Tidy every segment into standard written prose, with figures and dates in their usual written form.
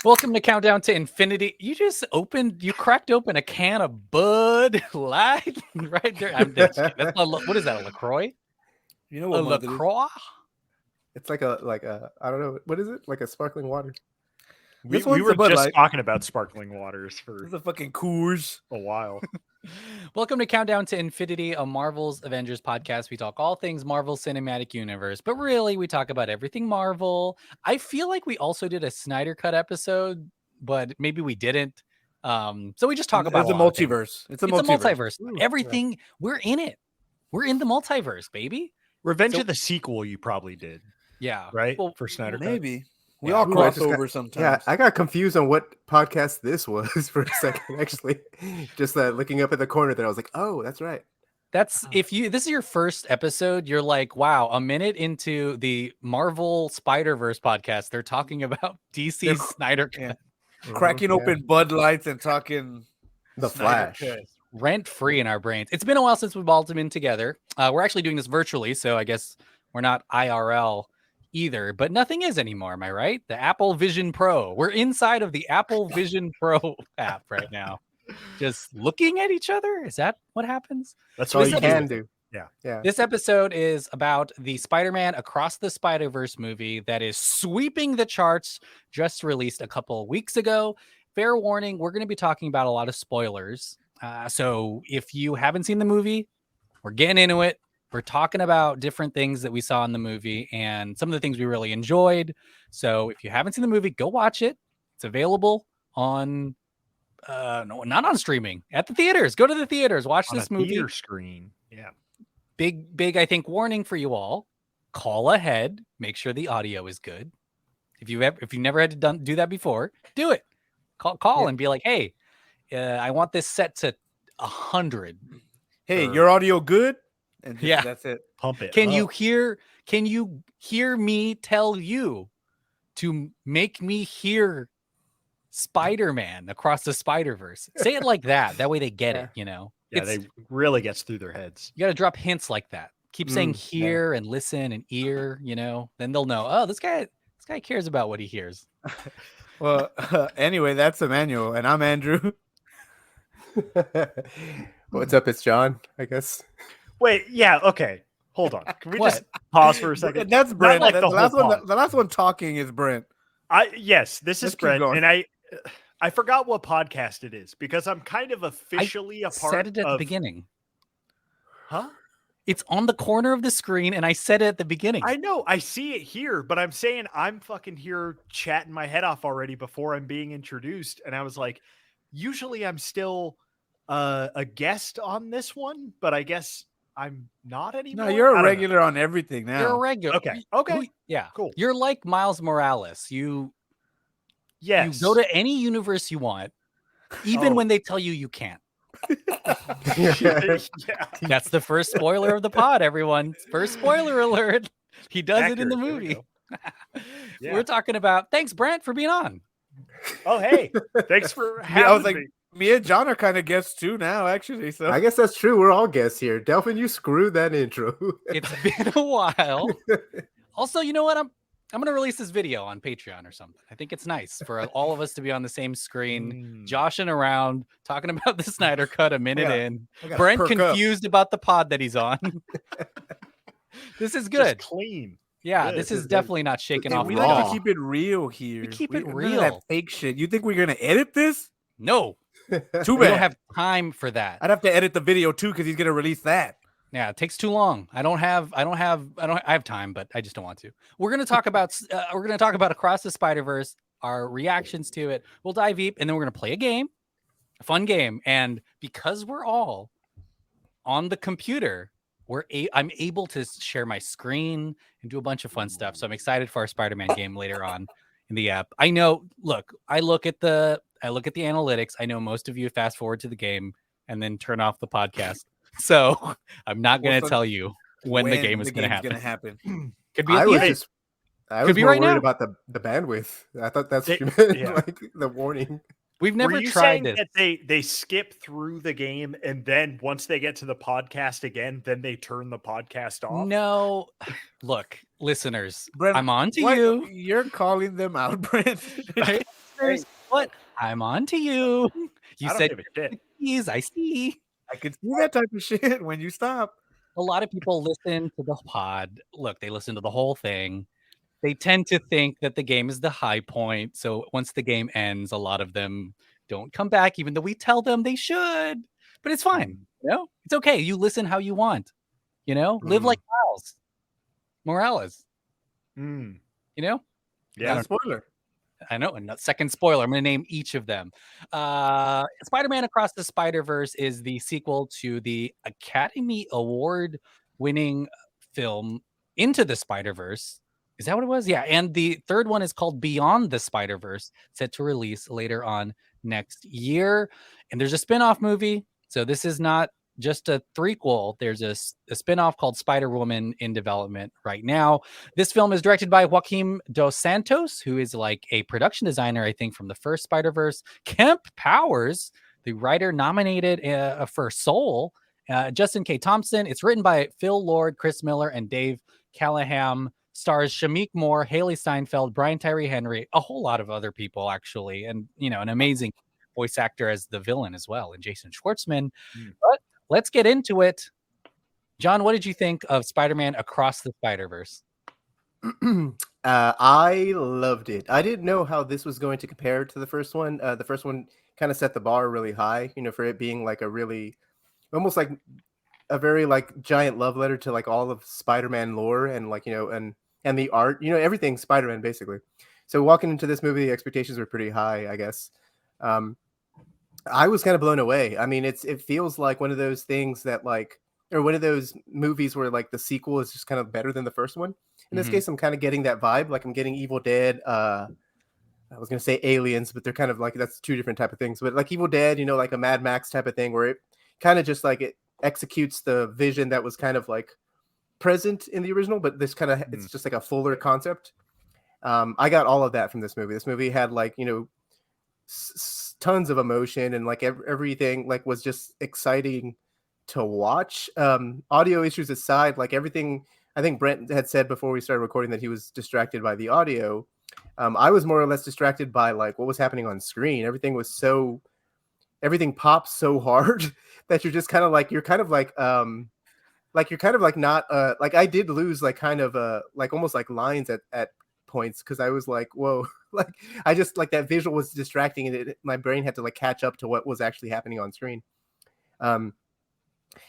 Welcome to Countdown to Infinity. You cracked open a can of Bud Light right there. That's not, what is that, a LaCroix? You know what a LaCroix? It's like a I don't know, what is it? Like a sparkling water. We were just talking about sparkling waters for the fucking Coors a while. Welcome to Countdown to Infinity, a Marvel's Avengers podcast. We talk all things Marvel Cinematic Universe, but really we talk about everything Marvel. I feel like we also did a Snyder Cut episode, but maybe we didn't. So we just talk about the multiverse. It's a multiverse. Everything, we're in it. We're in the multiverse, baby. Revenge of the sequel, you probably did. Yeah. Right? Well, for Snyder Cut. Maybe. We all cross over sometimes. Yeah, I got confused on what podcast this was for a second, actually. Just looking up at the corner there, I was like, oh, that's right. This is your first episode, you're like, wow, a minute into the Marvel Spider-Verse podcast, they're talking about DC's Snyder Cut. Yeah. Cracking open Bud Lights and talking The Flash. Rent free in our brains. It's been a while since we've all been together. We're actually doing this virtually, so I guess we're not IRL either, but nothing is anymore. Am I right? The Apple Vision Pro. We're inside of the Apple Vision Pro app right now. Just looking at each other. Is that what happens? That's all you can do. Yeah. This episode is about the Spider-Man Across the Spider-Verse movie that is sweeping the charts, just released a couple of weeks ago. Fair warning, we're going to be talking about a lot of spoilers. So if you haven't seen the movie, we're getting into it. We're talking about different things that we saw in the movie and some of the things we really enjoyed. So if you haven't seen the movie, go watch it. It's available on, no, not on streaming, at the theaters. Go to the theaters, watch this movie. Theater screen. Yeah. Big, I think, warning for you all. Call ahead. Make sure the audio is good. If you never had to do that before, do it. Call and be like, hey, I want this set to 100. Hey, your audio good? And that's it. Pump it. Can you hear me tell you to make me hear Spider-Man Across the Spider-Verse? Say it like that. That way they get it, you know. Yeah, they really gets through their heads. You got to drop hints like that. Keep saying hear and listen and ear, you know. Then they'll know, oh, this guy cares about what he hears. Well, anyway, that's Emmanuel and I'm Andrew. What's up? It's John, I guess. Wait, yeah, okay. Hold on. Can we just pause for a second? That's Brent. Like the last one talking is Brent. Yes, this is Brent, and I forgot what podcast it is because I'm kind of officially a part of. I said it at the beginning. Huh? It's on the corner of the screen, and I said it at the beginning. I know, I see it here, but I'm saying I'm fucking here chatting my head off already before I'm being introduced, and I was like, usually I'm still a guest on this one, but I guess I'm not anymore. No, you're a regular on everything now. You're a regular. Okay. Yeah. Cool. You're like Miles Morales. You go to any universe you want, even when they tell you can't. That's the first spoiler of the pod, everyone. First spoiler alert. He does it in the movie. We're talking about, thanks, Brent, for being on. Oh, hey. Thanks for having me. Me and John are kind of guests too now, actually. So I guess that's true. We're all guests here. Delphin, you screwed that intro. It's been a while. Also, you know what? I'm going to release this video on Patreon or something. I think it's nice for all of us to be on the same screen, joshing around, talking about the Snyder Cut a minute in. Brent confused about the pod that he's on. This is good. Just clean. Yeah, this is definitely not shaking off. We like to keep it real here. We keep it real. That fake shit. You think we're going to edit this? No. Too bad. We don't have time for that. I'd have to edit the video too because he's going to release that. Yeah, it takes too long. I have time, but I just don't want to. We're going to talk about Across the Spider-Verse, our reactions to it. We'll dive deep, and then we're going to play a fun game. And because we're all on the computer, I'm able to share my screen and do a bunch of fun stuff. So I'm excited for our Spider-Man game later on in the app. I know. Look, I look at the analytics. I know most of you fast forward to the game and then turn off the podcast. So I'm not going to tell you when the game is going to happen. Could be. I was more worried about the bandwidth. I thought that's what you meant, like the warning. We've never tried this. That they skip through the game and then once they get to the podcast again, then they turn the podcast off. No, look, listeners, Brent, I'm on to you. You're calling them out, Brent. Sisters, what? I'm on to you. You I don't said give a shit. please, I see. I could see that type of shit when you stop. A lot of people listen to the pod. Look, they listen to the whole thing. They tend to think that the game is the high point. So once the game ends, a lot of them don't come back, even though we tell them they should. But it's fine. You know, it's okay. You listen how you want. You know, live like Miles Morales. Mm. You know, Yeah. Spoiler. I know. And second spoiler, I'm going to name each of them. Spider-Man Across the Spider-Verse is the sequel to the Academy Award winning film Into the Spider-Verse. Is that what it was? Yeah. And the third one is called Beyond the Spider-Verse, set to release later on next year. And there's a spin-off movie. So this is not just a threequel. There's a spin-off called Spider-Woman in development right now. This film is directed by Joaquim Dos Santos, who is like a production designer, I think, from the first Spider-Verse. Kemp Powers, the writer nominated for Soul. Justin K. Thompson. It's written by Phil Lord, Chris Miller, and Dave Callahan. Stars Shamik Moore, Haley Steinfeld, Brian Tyree Henry, a whole lot of other people, actually. And, you know, an amazing voice actor as the villain as well, and Jason Schwartzman. But let's get into it. John, what did you think of Spider-Man Across the Spider-Verse? I loved it. I didn't know how this was going to compare to the first one. The first one kind of set the bar really high, you know, for it being like a really, almost like a very like giant love letter to like all of Spider-Man lore and like, you know, and the art, you know, everything Spider-Man basically. So walking into this movie, the expectations were pretty high, I guess. I was kind of blown away. I mean, it feels like one of those things that like, or one of those movies where like the sequel is just kind of better than the first one. In this case, I'm kind of getting that vibe. Like I'm getting Evil Dead. I was going to say Aliens, but they're kind of like, that's two different type of things. But like Evil Dead, you know, like a Mad Max type of thing where it kind of just like it executes the vision that was kind of like present in the original, but this kind of, it's just like a fuller concept. I got all of that from this movie. This movie had like, you know, tons of emotion and like everything like was just exciting to watch. Audio issues aside, like everything, I think Brent had said before we started recording that he was distracted by the audio. I was more or less distracted by like what was happening on screen. Everything pops so hard that you're just kind of like, you're kind of like not like I did lose like kind of like almost like lines at points because I was like, whoa, like I just like that visual was distracting and my brain had to like catch up to what was actually happening on screen.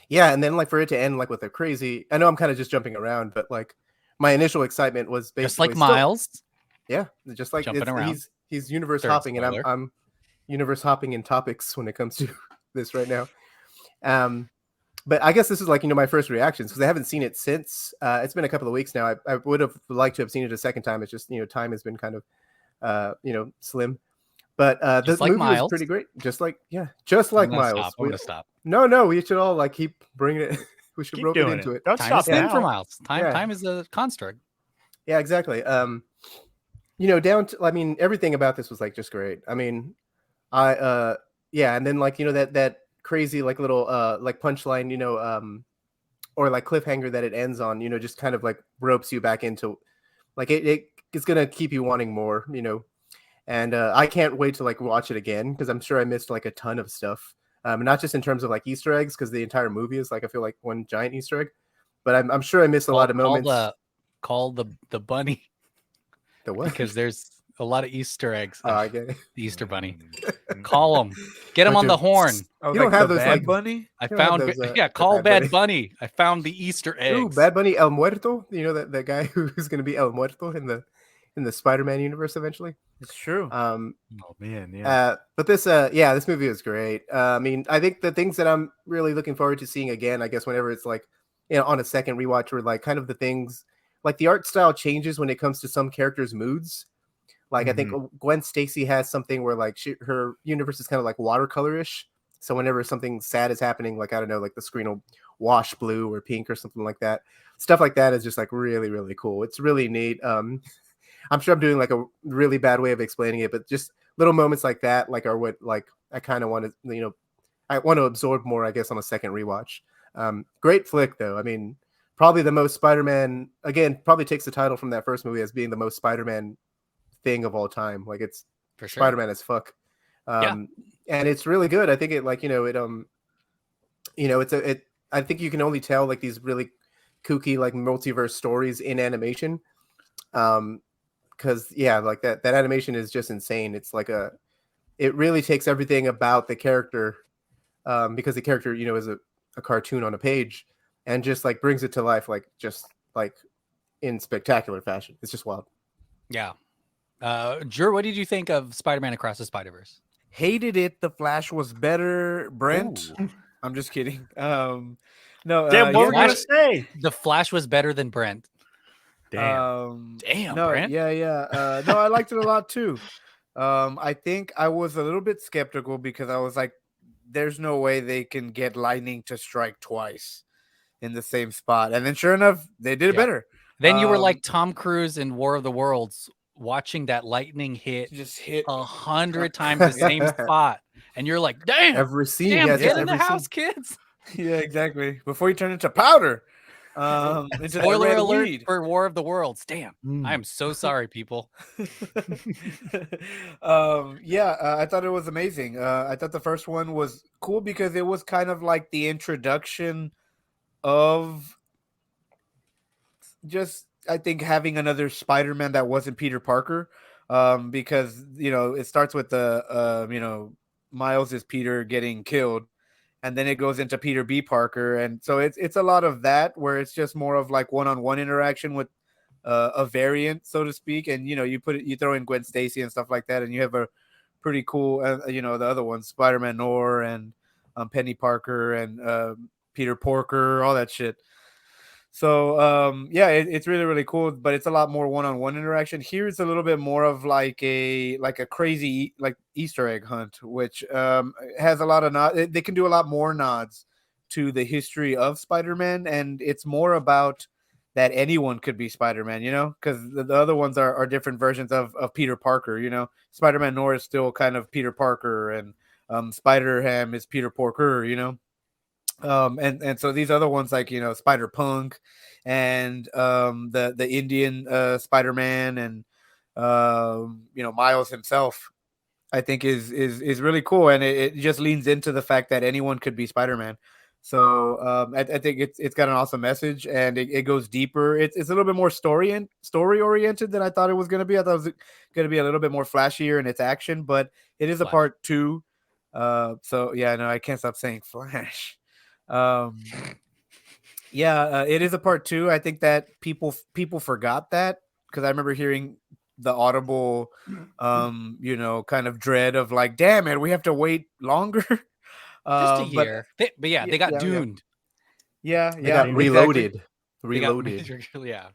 Yeah, and then like for it to end like with a crazy, I know I'm kind of just jumping around, but like my initial excitement was basically Just like Miles. Yeah, just like jumping around. He's universe Third hopping, spoiler. and I'm universe hopping in topics when it comes to this right now. But I guess this is like, you know, my first reactions because I haven't seen it since. It's been a couple of weeks now. I would have liked to have seen it a second time. It's just, you know, time has been kind of, you know, slim. But the like movie Miles. was pretty great. Just like Miles. I'm gonna stop. No, we should all like keep bringing it. We should Keep rope it doing into it. it. Don't Time stop is thin now. for Miles. Yeah. Time is a construct. Yeah, exactly. You know, down to, I mean, everything about this was like just great. I mean, yeah, and then like, you know, that crazy like little like punchline, you know, or like cliffhanger that it ends on, you know, just kind of like ropes you back into like it's gonna keep you wanting more, you know. And I can't wait to like watch it again because I'm sure I missed like a ton of stuff. Not just in terms of like Easter eggs, because the entire movie is like I feel like one giant Easter egg, but I'm sure I missed a lot of moments. Call the bunny. The what? Because there's a lot of Easter eggs. I get it. The Easter bunny. Call him. Get him on the horn. Oh, You don't have those, Bad like- Bunny. I You don't have found those, yeah. the Call Bad Bad Bunny. I found the Easter eggs. Ooh, Bad Bunny El Muerto. You know that guy who's going to be El Muerto in the Spider-Man universe eventually. It's true. Oh man, yeah. But this this movie is great. I mean, I think the things that I'm really looking forward to seeing again, I guess whenever it's like, you know, on a second rewatch, were like kind of the things like the art style changes when it comes to some characters' moods. Like I think Gwen Stacy has something where like her universe is kind of like watercolorish. So whenever something sad is happening, like I don't know, like the screen will wash blue or pink or something like that. Stuff like that is just like really, really cool. It's really neat. I'm sure I'm doing like a really bad way of explaining it, but just little moments like that, like are what like I kind of want to, you know, I want to absorb more, I guess, on a second rewatch. Great flick though. I mean, probably the most Spider-Man, again, probably takes the title from that first movie as being the most Spider-Man thing of all time. Like it's For sure. Spider-Man as fuck. And it's really good. I think it like it's I think you can only tell like these really kooky like multiverse stories in animation. Because like that animation is just insane. It's like it really takes everything about the character, because the character is a cartoon on a page, and just like brings it to life like in spectacular fashion. It's just wild. Yeah. Jur, what did you think of Spider-Man Across the Spider-Verse? Hated it. The Flash was better. Brent. Ooh. I'm just kidding. No. Damn, what were you Flash- gonna say? The Flash was better than Brent. Damn. Damn, No, Brent. yeah. No, I liked it a lot too. I think I was a little bit skeptical because I was like, there's no way they can get lightning to strike twice in the same spot. And then sure enough, they did it Yeah. better. Then you were like Tom Cruise in War of the Worlds, watching that lightning hit Just hit 100 times the same spot, and you're like, "Damn, Every scene, damn, yes, get in every the house, scene. kids!" Yeah, exactly. Before you turn into powder. Into that Spoiler red alert weed. for War of the Worlds. Damn, Mm. I am so sorry, people. I thought it was amazing. I thought the first one was cool because it was kind of like the introduction of just, I think, having another Spider-Man that wasn't Peter Parker. Because it starts with the Miles is Peter getting killed, and then it goes into Peter B. Parker, and so it's a lot of that where it's just more of like one-on-one interaction with a variant, so to speak, and you throw in Gwen Stacy and stuff like that, and you have a pretty cool the other ones, Spider-Man Noir and Penny Parker and Peter Porker, all that shit. So it's really, really cool, but it's a lot more one-on-one interaction. Here it's a little bit more of like a crazy like Easter egg hunt, which has a lot of nods. They can do a lot more nods to the history of Spider-Man, and it's more about that anyone could be Spider-Man, because the other ones are different versions of Peter Parker. Spider-Man Noir is still kind of Peter Parker, and Spider-Ham is Peter Porker, and so these other ones like Spider Punk and the Indian Spider-Man and Miles himself, I think is really cool, and it just leans into the fact that anyone could be Spider-Man. So I think it's got an awesome message, and it goes deeper. It's a little bit more story oriented than I thought it was going to be. I thought it was going to be a little bit more flashier in its action, but it is a part 2. So yeah, no, I can't stop saying Flash. It is a part 2. I think that people forgot that, because I remember hearing the audible kind of dread of like, damn it, we have to wait longer. Just a year. They got Duned. Yeah, They got reloaded. Yeah.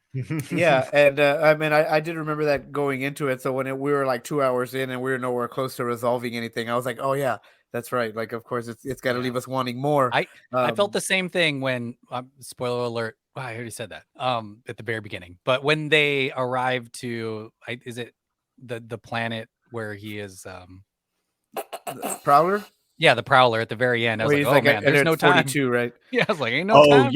Yeah, and I mean, I did remember that going into it. So when we were like 2 hours in and we were nowhere close to resolving anything, I was like, oh yeah, that's right. Like, of course, it's got to leave us wanting more. I felt the same thing when spoiler alert. Wow, I already said that at the very beginning. But when they arrived to, is it the planet where he is? Prowler. Yeah, the Prowler at the very end. I was Where like, he's oh man, there's no time. 42, right? Yeah, I was like, ain't no time. Oh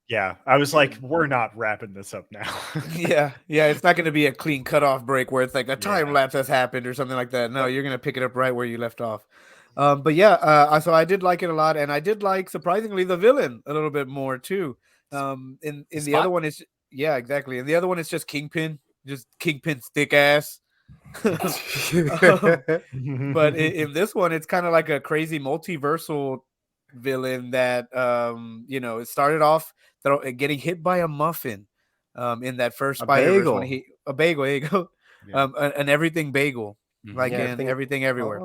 yeah. I was like, we're not wrapping this up now. yeah. It's not going to be a clean cutoff break where it's like a time lapse has happened or something like that. No, you're going to pick it up right where you left off. But yeah, so I did like it a lot, and I did like, surprisingly, the villain a little bit more too. In the other one is exactly. And the other one is just Kingpin stick ass. But in this one, it's kind of like a crazy multiversal villain that it started off getting hit by a muffin in that first Spider-Verse when a bagel, there you go. An everything bagel, like in Everything Everywhere.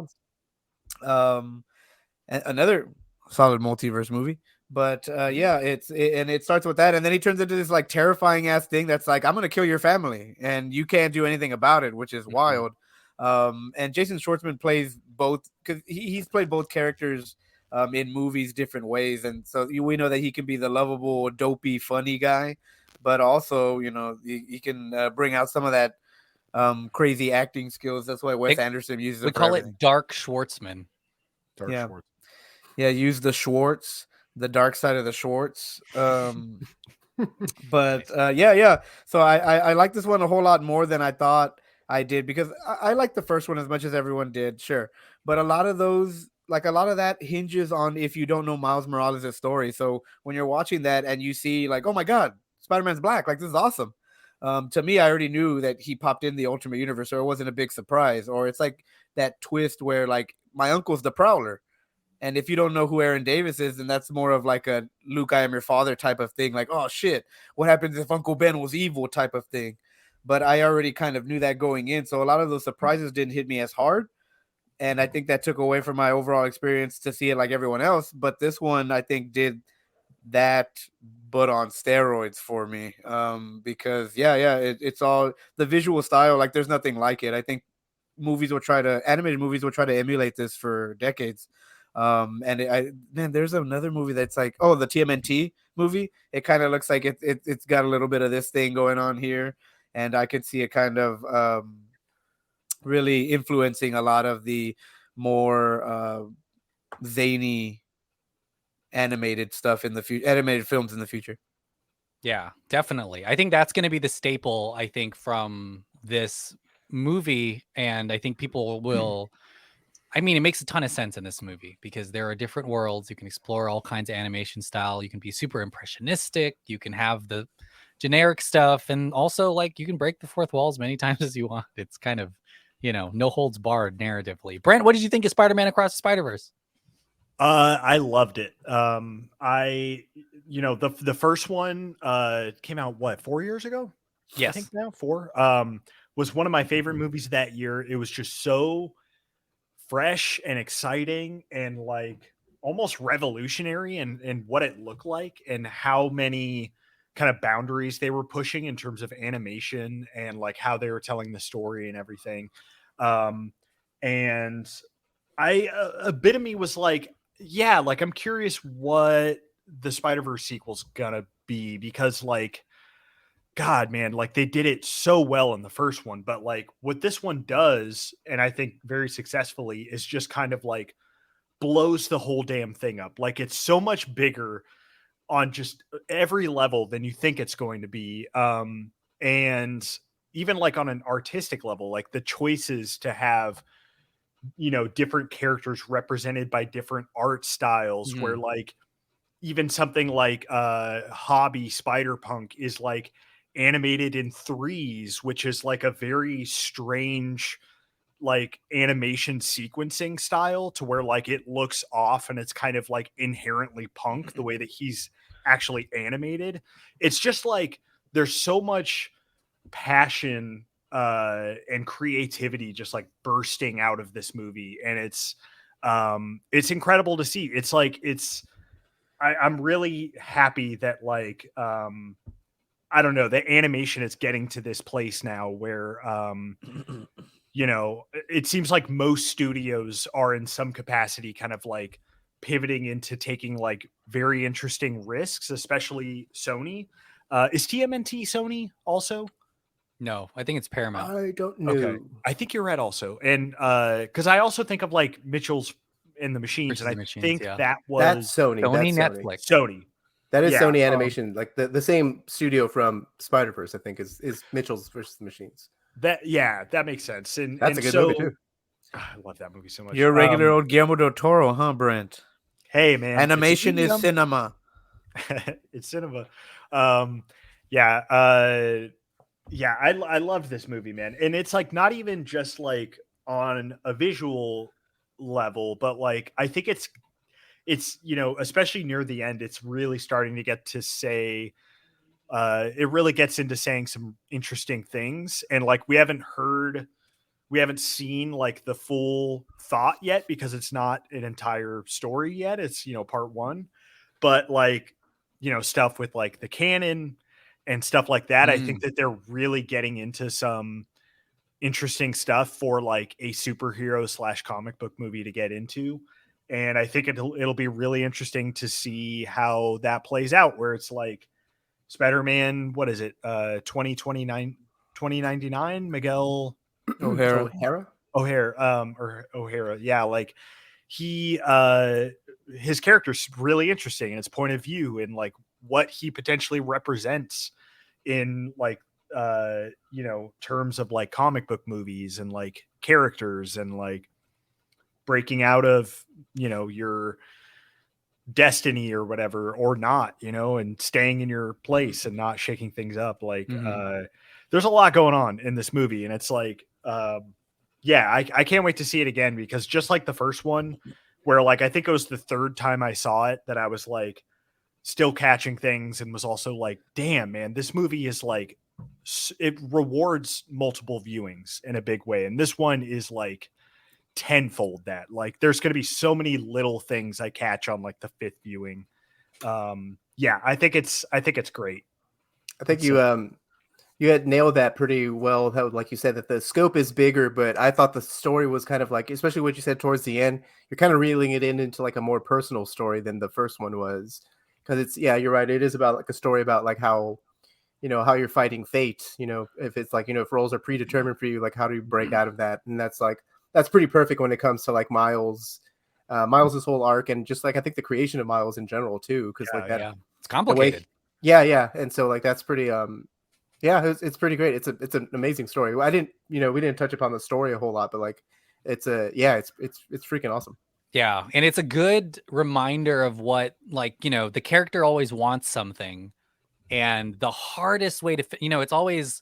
Another solid multiverse movie. But it starts with that, and then he turns into this like terrifying ass thing that's like, I'm gonna kill your family, and you can't do anything about it, which is wild. And Jason Schwartzman plays both, because he's played both characters in movies different ways, and so we know that he can be the lovable, dopey, funny guy, but also he can bring out some of that crazy acting skills. That's why Wes Anderson uses it. We call it Dark Schwartzman. Schwartz. Yeah, use the Schwartz. The dark side of the Schwartz. But so I like this one a whole lot more than I thought I did because I like the first one as much as everyone did, sure. But a lot of those, like a lot of that hinges on if you don't know Miles Morales' story. So when you're watching that and you see like, oh my God, Spider-Man's black, like this is awesome. To me, I already knew that he popped in the Ultimate Universe, so it wasn't a big surprise. Or it's like that twist where like my uncle's the Prowler. And if you don't know who Aaron Davis is, then that's more of like a Luke, I am your father type of thing. Like, oh shit, what happens if Uncle Ben was evil type of thing. But I already kind of knew that going in. So a lot of those surprises didn't hit me as hard. And I think that took away from my overall experience to see it like everyone else. But this one, I think, did that, but on steroids for me. Because, it's all the visual style. Like, there's nothing like it. I think animated movies will try to emulate this for decades. There's another movie that's like, oh, the TMNT movie. It kind of looks like it's got a little bit of this thing going on here, and I could see it kind of really influencing a lot of the more zany animated stuff in the future, animated films in the future. Yeah, definitely. I think that's going to be the staple, I think, from this movie. And I think people will, I mean, it makes a ton of sense in this movie because there are different worlds. You can explore all kinds of animation style. You can be super impressionistic. You can have the generic stuff. And also, like, you can break the fourth wall as many times as you want. It's kind of, no holds barred narratively. Brent, what did you think of Spider-Man Across the Spider-Verse? I loved it. The first one came out 4 years ago? Yes. I think now 4. Was one of my favorite movies that year. It was just so fresh and exciting and like almost revolutionary in what it looked like and how many kind of boundaries they were pushing in terms of animation and like how they were telling the story and everything. And a bit of me was like, yeah, like I'm curious what the Spider-Verse sequel's gonna be because like, God, man, like they did it so well in the first one, but like what this one does, and I think very successfully, is just kind of like blows the whole damn thing up. Like it's so much bigger on just every level than you think it's going to be. And even like on an artistic level, like the choices to have different characters represented by different art styles where like even something like Hobby Spider-Punk is like animated in 3s, which is like a very strange like animation sequencing style to where like it looks off and it's kind of like inherently punk the way that he's actually animated. It's just like there's so much passion and creativity just like bursting out of this movie, and it's incredible to see. It's like I'm really happy that like I don't know, the animation is getting to this place now where it seems like most studios are in some capacity kind of like pivoting into taking like very interesting risks, especially Sony. Is TMNT Sony also? No, I think it's Paramount. I don't know. Okay. I think you're right also. And because I also think of like Mitchell's in the Machines, Versus and the I Machines, think yeah. that was That's Sony. Sony That's Sony. Netflix. Sony. That is Yeah, Sony Animation, like the same studio from Spider-Verse, I think, is Mitchell's versus the Machines. That makes sense. And That's a good movie too. I love that movie so much. You're a regular old Guillermo del Toro, huh, Brent? Hey man, Animation is cinema. It's cinema. I love this movie, man. And it's like not even just like on a visual level, but like I think it's especially near the end, it's really starting to get to say it really gets into saying some interesting things. And like we haven't seen like the full thought yet because it's not an entire story yet. It's part 1, but like stuff with like the canon and stuff like that. I think that they're really getting into some interesting stuff for like a superhero / comic book movie to get into. And I think it'll be really interesting to see how that plays out, where it's like Spider-Man, what is it? 2099, Miguel O'Hara. O'Hara. Yeah, like he his character's really interesting and his point of view and like what he potentially represents in like terms of like comic book movies and like characters and like breaking out of, your destiny or whatever, or not, and staying in your place and not shaking things up. Like, there's a lot going on in this movie, and it's like, I can't wait to see it again, because just like the first one, where like I think it was the third time I saw it that I was like still catching things and was also like, damn, man, this movie is like, it rewards multiple viewings in a big way, and this one is like tenfold that. Like, there's going to be so many little things I catch on like the fifth viewing. I think it's great. I think you had nailed that pretty well. How, like you said, that the scope is bigger, but I thought the story was kind of like, especially what you said towards the end, you're kind of reeling it into like a more personal story than the first one was. Because it's, you're right. It is about like a story about like how, how you're fighting fate. If it's like, if roles are predetermined for you, like how do you break out of that? And that's pretty perfect when it comes to like Miles's whole arc, and just like I think the creation of Miles in general too, because it's complicated. And so like that's pretty it's pretty great. It's an amazing story. We didn't touch upon the story a whole lot, but like it's freaking awesome. Yeah, and it's a good reminder of what, like, the character always wants something, and the hardest way to it's always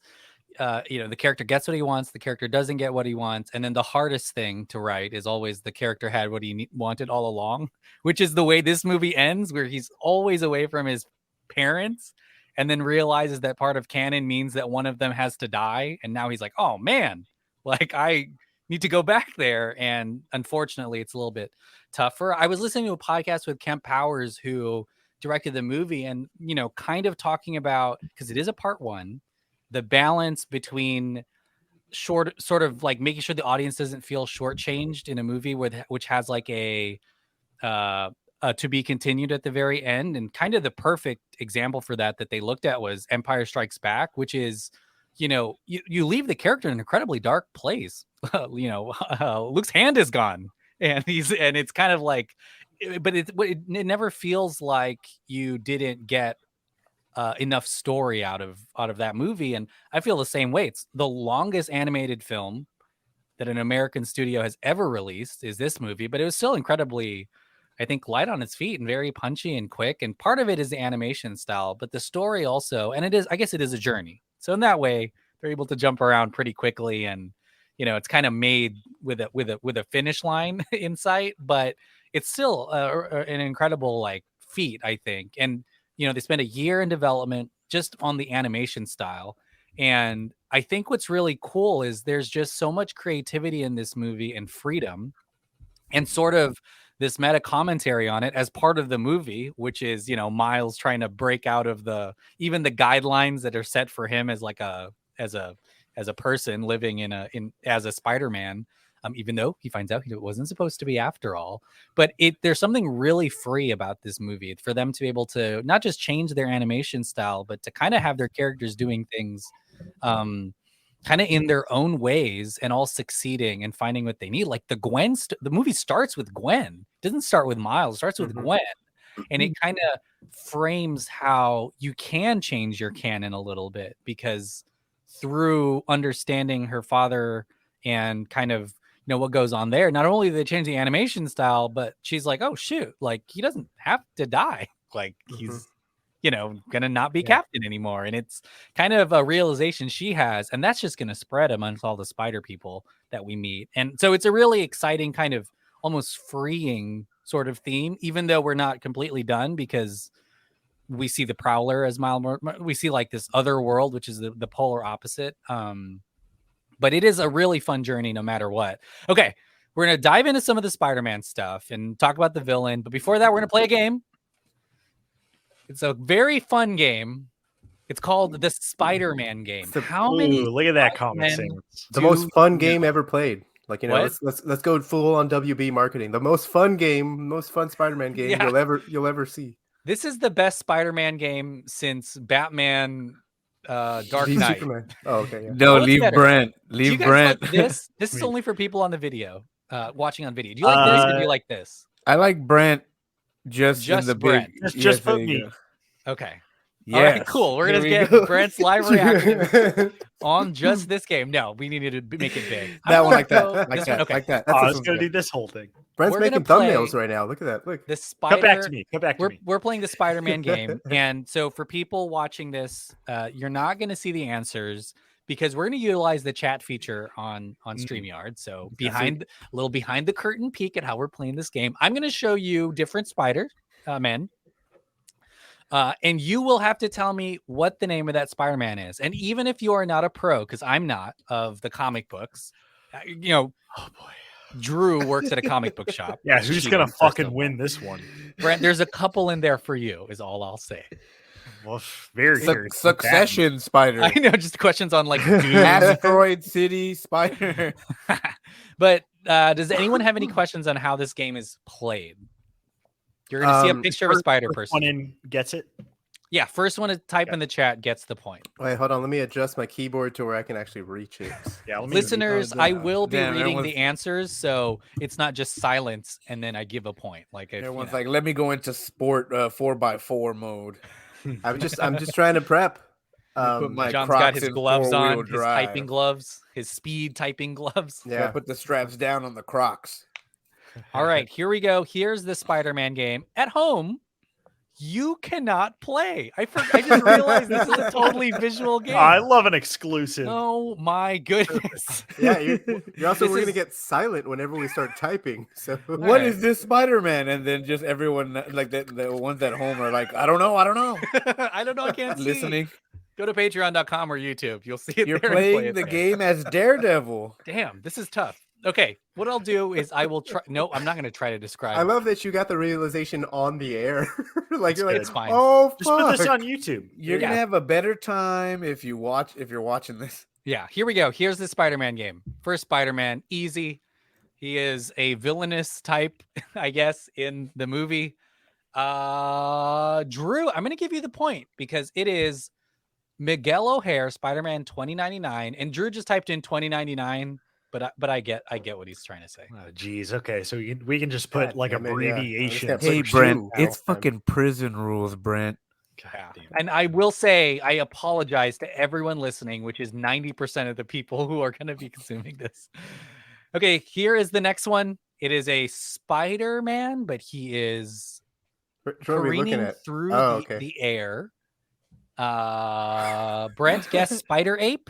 the character gets what he wants, the character doesn't get what he wants, and then the hardest thing to write is always the character had what he wanted all along, which is the way this movie ends, where he's always away from his parents and then realizes that part of canon means that one of them has to die, and now he's like, oh man, like I need to go back there. And unfortunately, it's a little bit tougher. I was listening to a podcast with Kemp Powers, who directed the movie, and kind of talking about, because it is a part one, the balance between sort of like making sure the audience doesn't feel shortchanged in a movie which has like a to be continued at the very end. And kind of the perfect example for that they looked at was Empire Strikes Back, which is, you leave the character in an incredibly dark place. Luke's hand is gone, and it's kind of like, but it never feels like you didn't get enough story out of that movie. And I feel the same way. It's the longest animated film that an American studio has ever released is this movie, but it was still incredibly, I think, light on its feet and very punchy and quick. And part of it is the animation style, but the story also, and I guess it is a journey. So in that way, they're able to jump around pretty quickly, and it's kind of made with a finish line in sight, but it's still an incredible like feat, I think. And they spent a year in development just on the animation style. And I think what's really cool is there's just so much creativity in this movie and freedom, and sort of this meta commentary on it as part of the movie, which is, Miles trying to break out of even the guidelines that are set for him as like as a person living as a Spider-Man. Even though he finds out it wasn't supposed to be after all. But there's something really free about this movie for them to be able to not just change their animation style, but to kind of have their characters doing things kind of in their own ways and all succeeding and finding what they need. Like the movie starts with Gwen. It doesn't start with Miles, it starts with Gwen. And it kind of frames how you can change your canon a little bit, because through understanding her father and kind of what goes on there, not only do they change the animation style, but she's like, oh shoot, like he doesn't have to die, like he's gonna not be captain anymore. And it's kind of a realization she has, and that's just gonna spread amongst all the spider people that we meet. And so it's a really exciting kind of almost freeing sort of theme, even though we're not completely done, because we see the Prowler as we see like this other world, which is the polar opposite. But it is a really fun journey no matter what. Okay, we're going to dive into some of the Spider-Man stuff and talk about the villain. But before that, we're going to play a game. It's a very fun game. It's called the Spider-Man game. How many? Look at that comment. The most fun game ever played. Like, let's go full on WB marketing. The most fun Spider-Man game you'll ever see. This is the best Spider-Man game since Batman Dark Knight. Superman. Oh, okay. Yeah. No, leave Brent. Leave Brent. Like this is only for people on the video, watching on video. Do you like this or do you like this? I like Brent. Just in the Brent. big. Just vote me. Okay. All right, Yes. cool. We're Here gonna we get go. Brent's live reaction on just this game. No, we needed to make it big. I'm That one gonna like that. go Like this that. one. Okay, Like that. Oh, I This was one's gonna good. do this whole thing. Brent's We're making gonna play thumbnails right now. Look at that. Look. the Come spider. back to me. Come back to me. We're playing the Spider-Man game, and so for people watching this, you're not going to see the answers because we're going to utilize the chat feature on StreamYard. So behind a little behind the curtain peek at how we're playing this game, I'm going to show you different Spider-Man. And you will have to tell me what the name of that Spider-Man is. And even if you are not a pro, because I'm not of the comic books, Oh boy. Drew works at a comic book shop. Yeah, That's who's cheating, gonna first fucking of win all. this one? Brent, there's a couple in there for you, is all I'll say. Well, very curious about that. Succession Spider. I know, just questions on like Doom. Asteroid City Spider. But does anyone have any questions on how this game is played? You're going to see a picture of a spider First one person. in gets it. Yeah, first one to type in the chat gets the point. Wait, hold on. Let me adjust my keyboard to where I can actually reach it. Yeah, let me Listeners, I will be Damn, reading everyone's- the answers, so it's not just silence and then I give a point. Like if, Everyone's like, let me go into sport 4x4 mode. I'm just trying to prep. Put my John's Crocs got his in gloves on, four-wheel his drive. typing gloves, his speed typing gloves. Yeah, Yeah. put the straps down on the Crocs. All right, here we go. Here's the Spider-Man game. At home, you cannot play. I just realized this is a totally visual game. I love an exclusive. Oh my goodness. Yeah, you're also This we're gonna is- get silent whenever we start typing. So What right. is this Spider-Man? And then just everyone, like the ones at home are like, I don't know. I don't know. I can't see. Listening. Go to patreon.com or YouTube. You'll see it You're there and play playing it the there. game as Daredevil. Damn, this is tough. Okay, what I'll do is I will try. No, I'm not going to try to describe. I it. love that you got the realization on the air. Like you're like, It's fine. oh Just put this fuck. on YouTube. You're gonna have a better time if you're watching this. Yeah, here we go. Here's the Spider-Man game. First Spider-Man, easy. He is a villainous type, I guess, in the movie. Drew, I'm going to give you the point because it is Miguel O'Hare, Spider-Man 2099, and Drew just typed in 2099, but I get what he's trying to say. Oh, geez. Okay, so we can just put God like damn it, yeah. abbreviation. I just got Hey Like Brent, shoe it's now. fucking prison rules, Brent. Yeah. damn. And I will say, I apologize to everyone listening, which is 90% of the people who are going to be consuming this. Okay, here is the next one. It is a Spider-Man, but he is What are we looking careening at? through Oh, the, okay. the air. Brent guessed Spider Ape.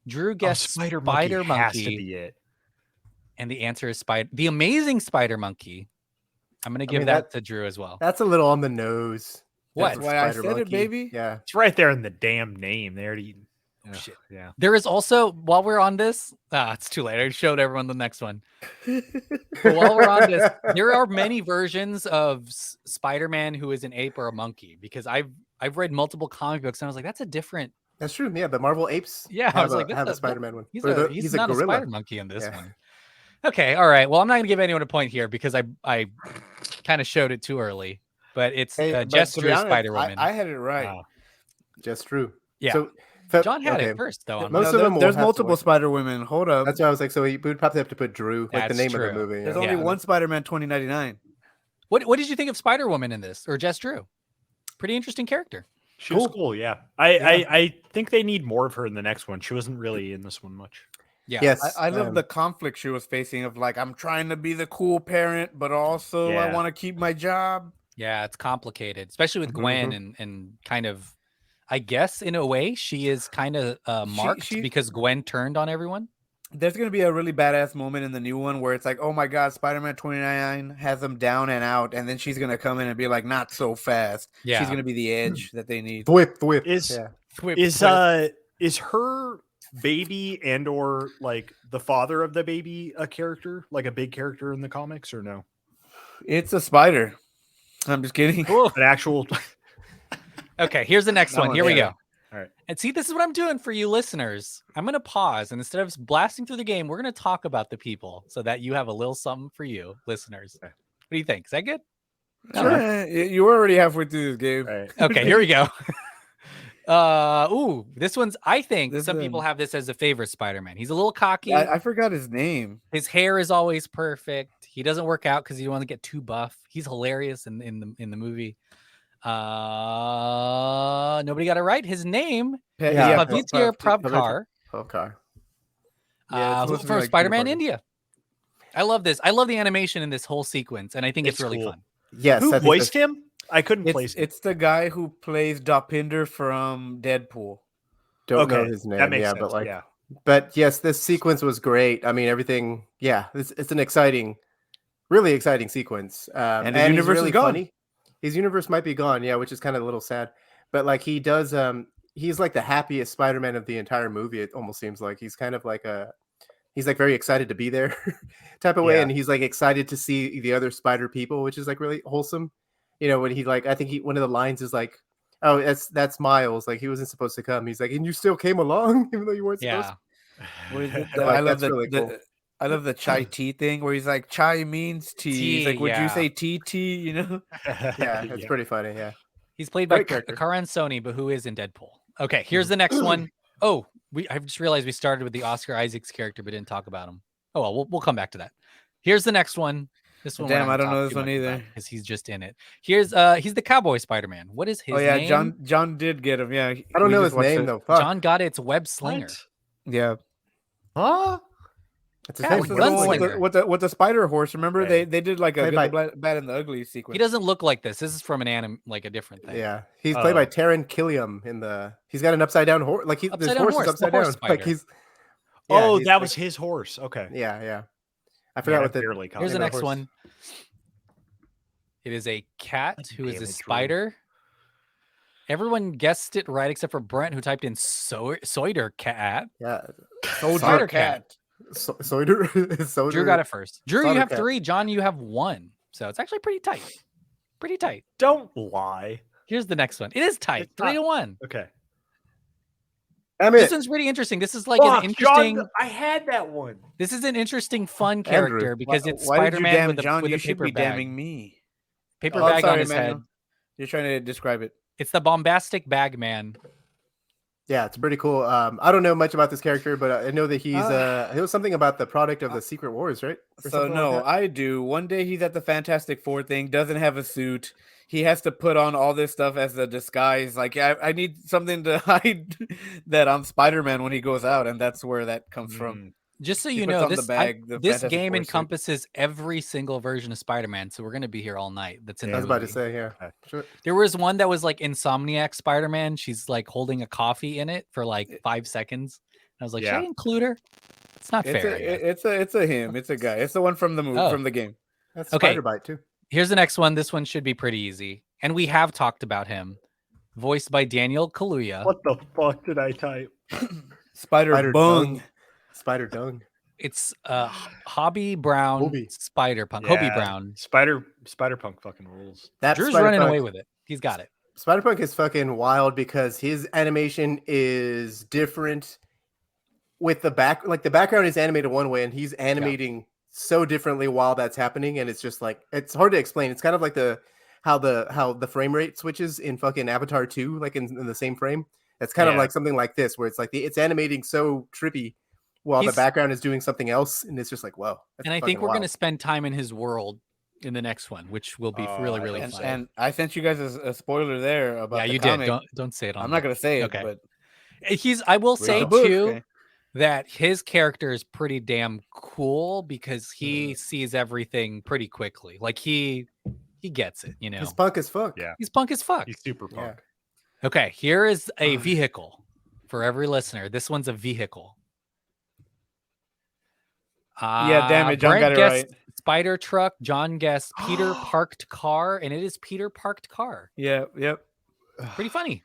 Drew guessed Spider Monkey has to Monkey. be it. And the answer is the amazing Spider Monkey. I'm going to give mean, that that- to Drew as well. That's a little on the nose. What? That's a Why I spider said it, monkey. baby. Yeah. It's right there in the damn name. They already. Oh, shit. Yeah. There is also, while we're on this, it's too late. I showed everyone the next one. But while we're on this, there are many versions of Spider-Man who is an ape or a monkey because I've read multiple comic books and I was like, that's a different. That's true. Yeah, the Marvel apes. Yeah, I have was like, have a that's Spider-Man one. He's, Or he's a not a gorilla. spider monkey in this Yeah. one. Okay, all right. Well, I'm not going to give anyone a point here because I kind of showed it too early. But it's But Jess to be Drew honest, Spider-Woman. I had it right. Wow. Just true. Yeah. So John had okay. it first, though. on Most this. of them will there's have to multiple watch- Spider Women. Hold up. That's why I was like, so we would probably have to put Drew, like the That's name true. of the movie. There's yeah. only Yeah. one Spider-Man 2099. What did you think of Spider-Woman in this, or Jess Drew? Pretty interesting character. She was cool. Yeah. I think they need more of her in the next one. She wasn't really in this one much. Yeah. Yes. I love the conflict she was facing of like, I'm trying to be the cool parent, but also I Yeah. want to keep my job. Yeah, it's complicated, especially with Gwen and kind of, I guess in a way she is kind of marked she- because Gwen turned on everyone. There's gonna be a really badass moment in the new one where it's like, oh my god, Spider-Man 2099 has them down and out, and then she's gonna come in and be like, not so fast. Yeah. She's gonna be the edge that they need. Thwip. Is Yeah. is her baby and or like the father of the baby a character, like a big character in the comics, or no? It's a spider. I'm just kidding. Cool. An actual. Okay, here's the next That one. one, Here we yeah. go. All right. And see, this is what I'm doing for you listeners. I'm going to pause, and instead of blasting through the game, we're going to talk about the people so that you have a little something for you listeners. What do you think? Is that good? You were already halfway through this game. All right. Okay, here we go. This one's, I think This some one- people have this as a favorite Spider-Man. He's a little cocky. I forgot his name. His hair is always perfect. He doesn't work out because he doesn't want to get too buff. He's hilarious in the movie. Nobody got it right. His name is Yeah, Pavitr Prabhakar Okay. Yeah, it's supposed to be for like Spider-Man Peter Parker. India. I love this. I love the animation in this whole sequence, and I think it's It's really cool. fun. Yes. Who I think voiced that's- him? I couldn't place him. It's the guy who plays Dopinder from Deadpool. Don't know Okay, his that name. makes Yeah, sense. but like, yeah. but yes, this sequence was great. I mean, everything. Yeah, it's an exciting, really exciting sequence. And his universe he's really is gone. funny. His universe might be gone. Yeah, which is kind of a little sad. But like, he does. He's like the happiest Spider-Man of the entire movie. It almost seems like he's kind of like a. He's like very excited to be there, type of way, Yeah. and he's like excited to see the other Spider people, which is like really wholesome. When he like, I think one of the lines is like, "Oh, that's Miles. Like he wasn't supposed to come." He's like, "And you still came along, even though you weren't supposed." Yeah. What is it? Like, I love that's the, really cool. I love the chai tea thing where he's like, chai means tea. He's Tea, like, would you yeah. say tea? You know? Yeah, it's pretty funny. Yeah. He's played by Great character. Karan Soni, but who is in Deadpool? Okay, here's the next one. Oh, I've just realized we started with the Oscar Isaacs character, but didn't talk about him. Oh well, we'll come back to that. Here's the next one. This one, Damn, I don't know this one either. because he's just in it. He's the Cowboy Spider-Man. What is his Oh yeah, name? John did get him. Yeah, I don't we know just his watched name it. though. Fuck. John got it's Web Slinger. What? Yeah, Huh? That's his Yeah, name. That's the Gunslinger. one with the spider horse. Remember Okay. they did like a Played good, by- the bad, and the ugly He sequence. doesn't look like this. This is from like a different thing. Yeah, he's played by Oh. Taron Killiam in the. He's got an upside down horse. Like this Upside down horse horse, is the upside horse down. spider. Like he's. Oh, he's that like- was his horse. Okay. Yeah, yeah. I Man, forgot I what the. barely caught Here's the that. next horse. one. It is a cat who is a Damage spider. Everyone guessed it right except for Brent, who typed in Soider cat. Yeah. Soldier Spider cat. Soider. Soider. Drew got it first. Drew, you Solder have cat. 3. John, you have 1. So it's actually pretty tight. Pretty tight. Don't lie. Here's the next one. It is tight. It's not- 3-1. Okay. Damn This it. one's pretty interesting. This is like an Fuck, interesting. John, I had that one. This is an interesting, fun character because it's Why did you Spider-Man damn with John? with You a should paper be bag. damning me. Paper Oh, I'm bag on sorry, his Manuel. head. You're trying to describe it. It's the bombastic bag man. Yeah, it's pretty cool. I don't know much about this character, but I know that he's it was something about the product of the Secret Wars, right? Or So something no, like that? I do. One day he's at the Fantastic Four thing, doesn't have a suit. He has to put on all this stuff as a disguise. Like I need something to hide that I'm Spider-Man when he goes out, and that's where that comes from. Just so He you puts know, on the this bag, the this Fantastic game Four suit. encompasses every single version of Spider-Man. So we're gonna be here all night. That's in I the was about to movie. say, yeah. Okay. Sure. There was one that was like Insomniac Spider-Man. She's like holding a coffee in it for like 5 seconds. And I was like, should I Yeah. include her? It's not It's fair. I guess. it's a him. It's a guy. It's the one from the movie Oh. from the game. That's Okay. Spider Bite too. Here's the next one. This one should be pretty easy. And we have talked about him. Voiced by Daniel Kaluuya. What the fuck did I type? Spider Spider Bung. Dung. Spider Dung. It's Hobie Brown Hobie. Spider Punk. Hobie Yeah, Brown. Spider Punk fucking rules. That Drew's Spider running Punk, away with it. He's got it. Spider Punk is fucking wild because his animation is different with the back. Like the background is animated one way, and he's animating so differently while that's happening, and it's just like it's hard to explain. It's kind of like how the frame rate switches in fucking Avatar 2, like in the same frame. It's kind of Yeah. like something like this, where it's like it's animating so trippy while He's- the background is doing something else, and it's just like, whoa. that's And I think fucking we're going to wild. spend time in his world in the next one, which will be Oh, really, I really hope fun. so. And I sent you guys a spoiler there about Yeah, the you comic. did. Don't say it on. I'm not gonna say it, Okay. but I will read say the book, too okay? that his character is pretty damn cool because Mm. he sees everything pretty quickly. Like he gets it, you know. He's punk as fuck. Yeah. He's punk as fuck. He's super Yeah. punk. Okay, here is a vehicle for every listener. This one's a vehicle. Yeah, damn it, John Brent got it guessed right. Spider truck. John guessed Peter parked car, and it is Peter parked car. yeah, yep. Pretty funny.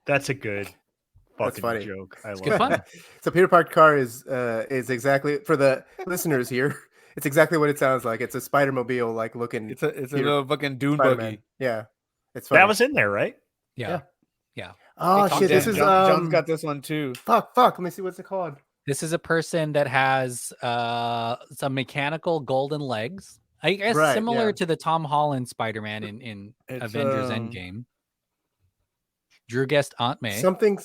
That's a good That's fucking funny. joke. I love good it. fun. So Peter Parked car is exactly for the listeners here. It's exactly what it sounds like. It's a Spider-Mobile like looking. It's a Peter- little fucking dune Spider-Man. buggy. Yeah, it's funny. That was in there, right? Yeah. oh Hey, shit! This John- is John's got this one too. fuck. Let me see what's it called. This is a person that has some mechanical golden legs. I guess Right, similar yeah. to the Tom Holland Spider-Man in It's, Avengers Endgame. Drew guessed Aunt May. Something.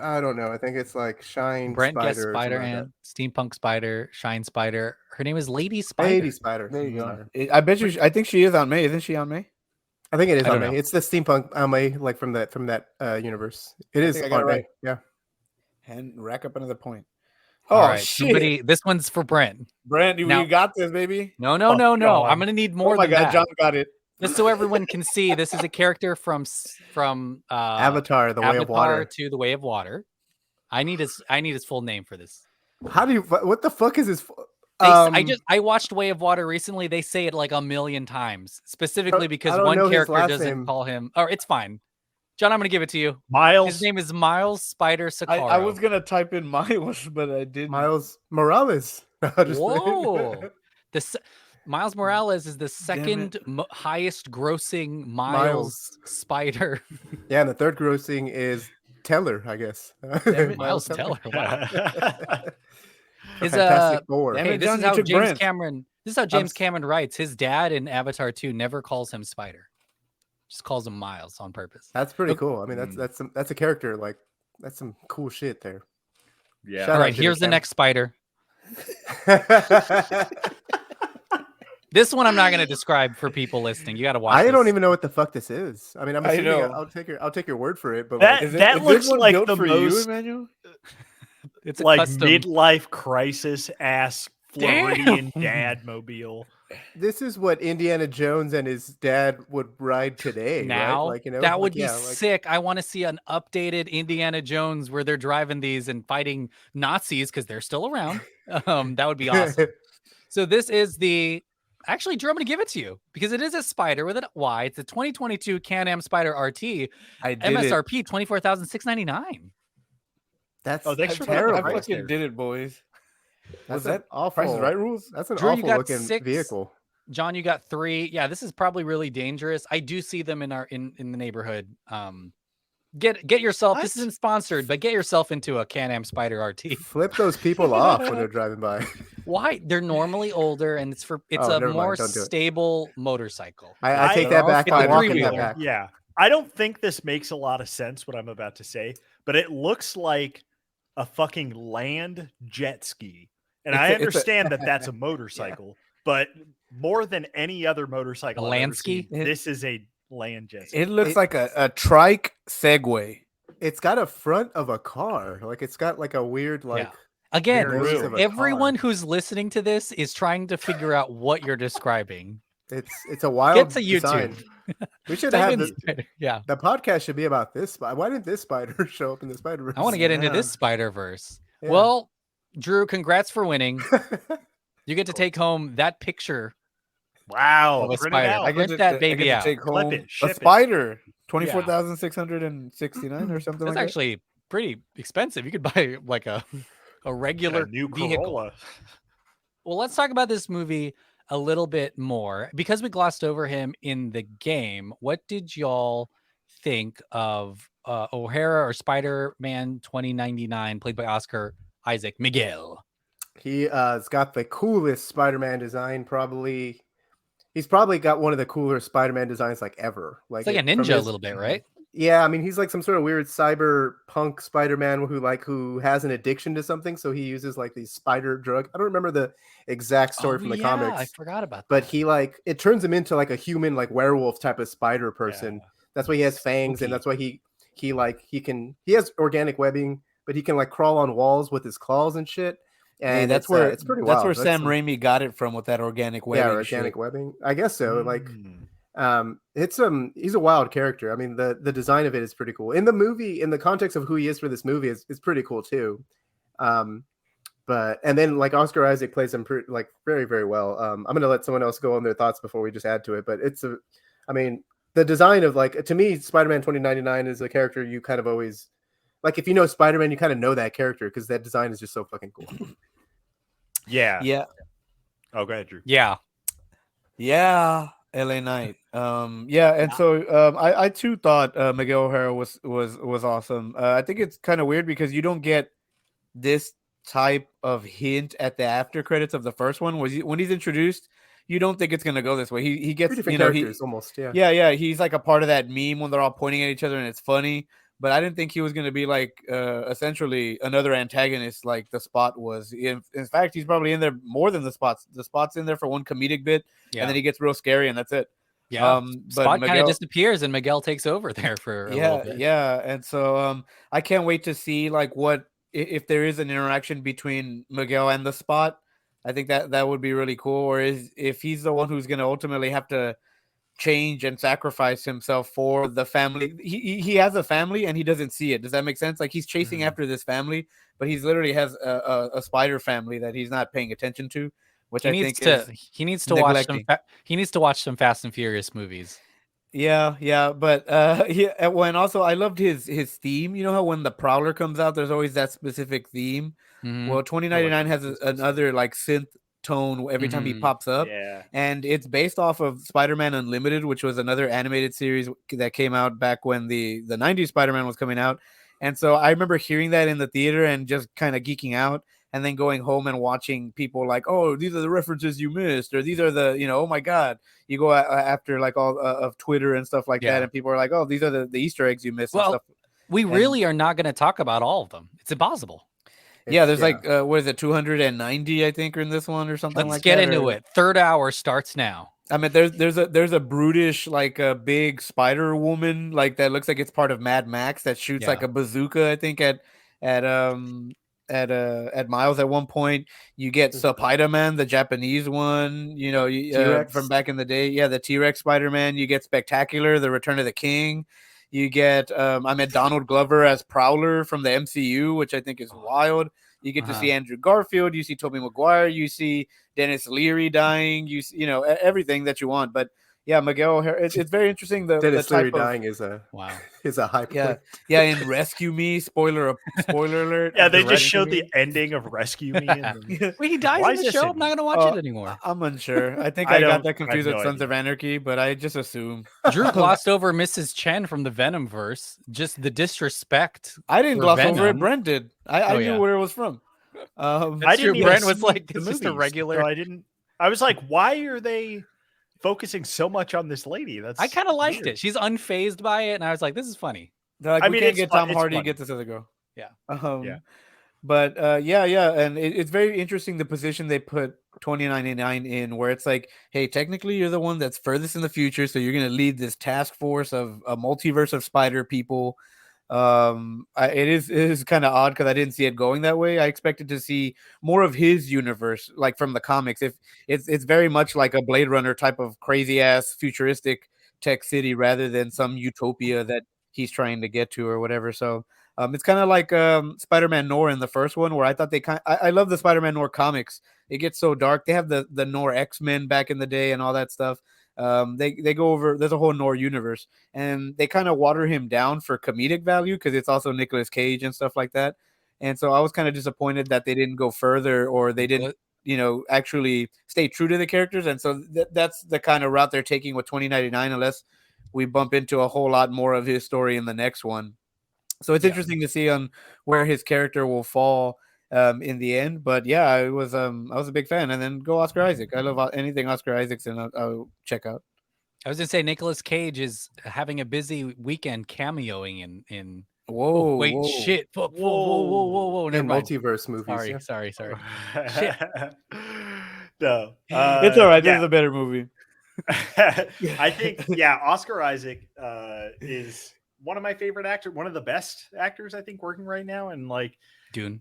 I don't know. I think it's like Shine. Brent guessed Spider or something like Spider-Man, Steampunk Spider, Shine Spider. Her name is Lady that. Spider. Lady Spider. There you Spider. go. I bet you. I think she is on May. Isn't she on May? I think it is I don't anime. know. It's the steampunk anime, like from that universe. It is think I got it anime. right. Yeah. And rack up another point. All Oh right, shit, this one's for Brent. Brent, Now- you got this, baby. No. Fuck I'm John. gonna need more Oh my than god, that. John got it. Just so everyone can see, this is a character from Avatar: The Way of Water. to The Way of Water. I need his full name for this. How do you? What the fuck is this? I watched Way of Water recently. They say it like a million times, specifically because don't one know his character last doesn't name. call him. Oh, it's fine. John, I'm gonna give it to you. Miles. His name is Miles Spider Sakaro. I was gonna type in Miles, but I didn't. Miles Morales. No, I'm just playing. Whoa. Miles Morales is the second highest grossing Miles Spider. Yeah, and the third grossing is Teller, I guess. Miles Teller. Wow. His Fantastic Four. Damn hey, it, this John, is you how took James Brent. Cameron. This is how James Cameron writes. His dad in Avatar 2 never calls him Spider. Just calls him Miles on purpose. That's pretty cool. I mean, that's a character. Like, that's some cool shit there. Yeah. Shout All out right, Jimmy here's the Cam. next Spider. This one I'm not going to describe for people listening. You got to watch. I don't this. even know what the fuck this is. I mean, I'm I assuming know. I'll take your word for it. But That- like, that is looks this one like built the for most- you, Emmanuel? It's a Like custom. midlife crisis ass Floridian Damn. dad mobile. this is what Indiana Jones and his dad would ride today. Now right? Like, you know, that would like, be yeah, like, sick. I want to see an updated Indiana Jones where they're driving these and fighting Nazis because they're still around. That would be awesome. So this is actually, Drew, I'm going to give it to you because it is a spider with an Y. It's a 2022 Can-Am Spider RT. I did MSRP $24,699. That's Oh, thanks it. for terrible. I putting the fucking there. did it, boys. That's Was an that awful Price is Right rules? That's an Drew, you awful got looking 6. vehicle. John, you got 3. Yeah, this is probably really dangerous. I do see them in the neighborhood. Get yourself. This isn't sponsored, but get yourself into a Can-Am Spider RT. Flip those people off when they're driving by. Why? They're normally older, and it's Oh, a never more mind, don't do it. stable motorcycle. I take that back. It's a I walk three-wheeler. that back. Yeah. I don't think this makes a lot of sense what I'm about to say, but it looks like a fucking land jet ski. And I understand that that's a motorcycle, but more than any other motorcycle A I've land ever ski? seen, this is a land jet ski. It looks like a trike Segway. It's got a front of a car. Like, it's got like a weird, like, Again, nose of a everyone car. who's listening to this is trying to figure out what you're describing. It's a wild Get to YouTube. design. We should Type have in the spider. Yeah, podcast should be about this spider. Why didn't this spider show up in the Spider-Verse? I want to get into Yeah. this Spider-Verse. Yeah. Well, Drew, congrats for winning. You get to take home that picture Wow. of a print it spider. out. I Print that baby out. Take Clip home it, ship a it. spider. 24,669 or something That's like actually pretty expensive. You could buy like a regular A new vehicle. Corolla. Well, let's talk about this movie a little bit more because we glossed over him in the game. What did y'all think of O'Hara or Spider-Man 2099, played by Oscar Isaac Miguel? He's got the coolest Spider-Man design, probably. He's probably got one of the cooler Spider-Man designs like ever. It's like a from ninja a little bit, right? Yeah, I mean, he's like some sort of weird cyberpunk Spider-Man who has an addiction to something, so he uses like these spider drug. I don't remember the exact story from the comics. I forgot about that. But he like it turns him into like a human, like werewolf type of spider person. Yeah. That's why he has fangs, and that's why he has organic webbing, but he can like crawl on walls with his claws and shit. And that's where it's pretty wild. That's where Sam Raimi got it from with that organic webbing. Yeah, organic webbing. I guess so. Like Mm. he's a wild character. I mean, the design of it is pretty cool. In the movie, in the context of who he is for this movie, is pretty cool too. But and then like Oscar Isaac plays him like very, very well. I'm gonna let someone else go on their thoughts before we just add to it. But I mean, the design of like to me, Spider-Man 2099 is a character you kind of always like. If you know Spider-Man, you kind of know that character because that design is just so fucking cool. Yeah. Yeah. Oh, go ahead, Drew. Yeah. LA Knight. And so I too thought Miguel O'Hara was awesome. I think it's kind of weird because you don't get this type of hint at the after credits of the first one. When he's introduced, you don't think it's gonna go this way. He gets Different characters almost. Yeah. Yeah. He's like a part of that meme when they're all pointing at each other and it's funny. But I didn't think he was going to be like essentially another antagonist like the Spot was. In fact, he's probably in there more than the Spot's. The Spot's in there for one comedic bit, and then he gets real scary, and that's it. Yeah, But Spot kind of Miguel, disappears and Miguel takes over there for a little bit. yeah, and so I can't wait to see like what if there is an interaction between Miguel and the Spot. I think that would be really cool. Or is if he's the one who's going to ultimately have to change and sacrifice himself for the family. He has a family and he doesn't see it. Does that make sense? Like he's chasing after this family, but he's literally has a spider family that he's not paying attention to, which He I needs think to is he needs to watch neglecting. he needs to watch some Fast and Furious movies. Yeah, but when also I loved his theme. You know how when the Prowler comes out, there's always that specific theme. Mhm. Well, 2099 has Christmas. another like synth tone every time he Mhm. pops up, Yeah. and it's based off of Spider-Man Unlimited, which was another animated series that came out back when the 90s Spider-Man was coming out. And so I remember hearing that in the theater and just kind of geeking out, and then going home and watching people like, oh, these are the references you missed, or these are the, oh my god. You go after like all of Twitter and stuff like that, Yeah. and people are like, "Oh, these are the Easter eggs you missed." Well, and stuff. we And really are not going to talk about all of them. It's impossible. yeah, there's like what is it, 290, I think, in this one or something Let's like get that. into it. Third hour starts now. I mean, there's a brutish like a big spider woman like that looks like it's part of Mad Max that shoots like Yeah. a bazooka. I think at at Miles at one point. You get Spider-Man, the Japanese one. T-Rex? From back in the day. Yeah, the T-Rex Spider-Man. You get Spectacular, the Return of the King. You get I met Donald Glover as Prowler from the MCU, which I think is wild. You get to see Andrew Garfield. You see Tobey Maguire. You see Dennis Leary dying. Everything that you want. But yeah, Miguel O'Hara. It's very interesting. The Dennis type Leary of dying is a high point. yeah. In Rescue Me, spoiler alert. Yeah, they after just Rescue showed Me. the ending of Rescue Me. And then, Wait, he dies Why in is the this show? in I'm not going to watch Oh, it anymore. I'm unsure. I think I I got don't- that I confused have with no Sons of idea. Anarchy, but I just assume. Drew glossed over Mrs. Chen from the Venom verse. Just the disrespect. I didn't for gloss over it. Venom. Brent did. I knew where it was from. That's I true. didn't even Brent was see like, the it's just a movies, regular. So I didn't. I was like, why are they focusing so much on this lady? That's I kind of liked weird. it. She's unfazed by it, and I was like, this is funny. They're like, I we mean, can't it's get fun- Tom it's Hardy, funny. get this other girl. Yeah. Yeah. But yeah, and it's very interesting the position they put 2099 in, where it's like, hey, technically you're the one that's furthest in the future, so you're gonna lead this task force of a multiverse of spider people. It is kind of odd because I didn't see it going that way. I expected to see more of his universe, like from the comics. If it's very much like a Blade Runner type of crazy ass futuristic tech city rather than some utopia that he's trying to get to or whatever. So it's kind of like Spider-Man Noir in the first one, where I thought I love the Spider-Man Noir comics. It gets so dark. They have the Noir X-Men back in the day and all that stuff. They go over. There's a whole Noir universe, and they kind of water him down for comedic value because it's also Nicolas Cage and stuff like that. And so I was kind of disappointed that they didn't go further, or they didn't, actually stay true to the characters. And so that's the kind of route they're taking with 2099, unless we bump into a whole lot more of his story in the next one. So it's interesting to see on where his character will fall in the end. But yeah, I was a big fan. And then go Oscar Isaac. I love anything Oscar Isaac's and I'll check out. I was gonna say Nicolas Cage is having a busy weekend cameoing in. Whoa! Wait, whoa. shit! Whoa! Never In mind. multiverse movies. Sorry. Shit. No, It's all right. This yeah. is a better movie. I think, Oscar Isaac is one of my favorite actors, one of the best actors I think working right now, and like Dune.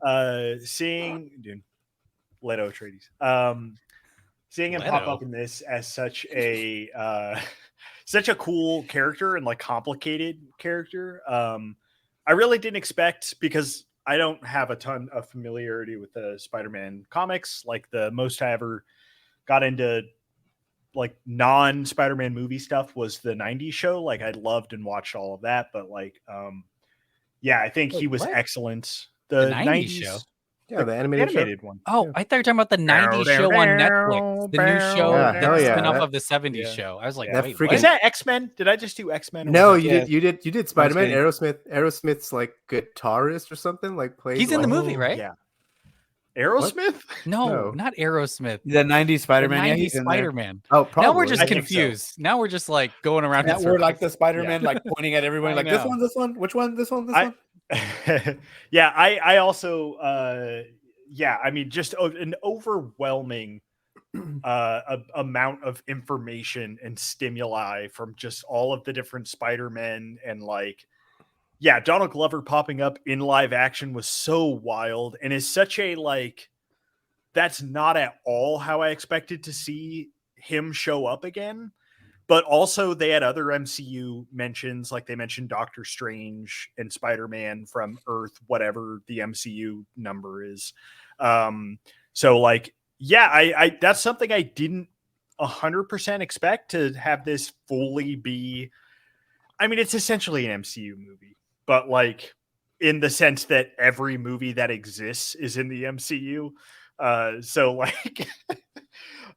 Seeing Dune, Leto Atreides, seeing him pop up in this as such a cool character and like complicated character. I really didn't expect, because I don't have a ton of familiarity with the Spider-Man comics. Like the most I ever got into like non-Spider-Man movie stuff was the 90s show. Like I loved and watched all of that, but like I think he was excellent. The 90s show. Yeah, the animated one. Oh, I thought you were talking about the 90s show on Netflix. The new show that's spin-off of the 70s show. I was like, wait, what? Is that X-Men? Did I just do X-Men? No, you did Spider-Man. kidding. Aerosmith's like guitarist or something, like played. He's in the movie, right? Yeah. Aerosmith? No, not Aerosmith. The 90s Spider-Man. The 90s he's in there. Spider-Man. Oh, probably. Now we're just I think confused. so. Now we're just like going around. That in we're like circles. the Spider-Man, like pointing at everyone, I like know. this one, which one, this one. I also I mean, just an overwhelming amount of information and stimuli from just all of the different Spider-Men, and like, yeah, Donald Glover popping up in live action was so wild and is such a like, that's not at all how I expected to see him show up again. But also they had other MCU mentions, like they mentioned Doctor Strange and Spider-Man from Earth, whatever the MCU number is. So like, yeah, I that's something I didn't 100% expect to have this fully be. I mean, it's essentially an MCU movie, but like in the sense that every movie that exists is in the MCU. So like,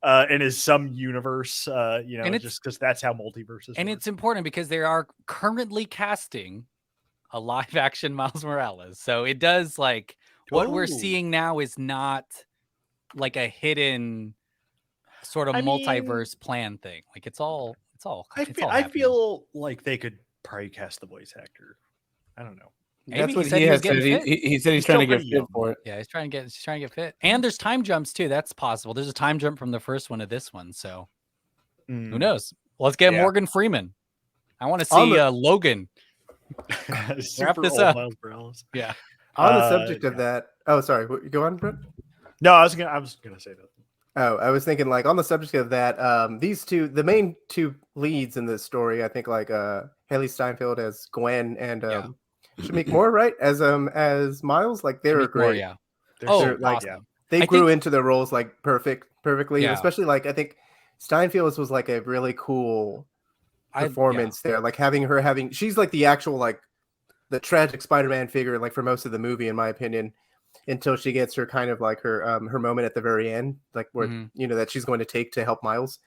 and is some universe, And just because that's how multiverses and work. it's important because they are currently casting a live action Miles Morales. So it does like what we're Oh. seeing now is not like a hidden sort of I mean, multiverse plan thing. Like it's all I happening. feel like they could probably cast the voice actor. I don't know. Maybe That's he what said he he was has said. getting fit. He said he's He's trying to still get pretty fit young. for it. Yeah, he's trying to get fit. And there's time jumps too. That's possible. There's a time jump from the first one to this one. So who Mm. knows? Let's get Yeah. Morgan Freeman. I want to On see the- Logan. Super this old up. Miles Morales. Yeah. On the subject of yeah. that, oh, sorry, go on, Brent. No, I was gonna say that. Oh, I was thinking like on the subject of that, these two, the main two leads in this story, I think like Haley Steinfeld as Gwen and Yeah. Shamik Moore, right? As Miles, like they were Shamik Moore, great. yeah. They're Oh, They're, like, awesome. They I grew think- into their roles like perfectly, Yeah. especially like I think Steinfeld's was like a really cool performance there. Like she's like the actual like the tragic Spider-Man figure like for most of the movie, in my opinion, until she gets her kind of like her moment at the very end, like where that she's going to take to help Miles.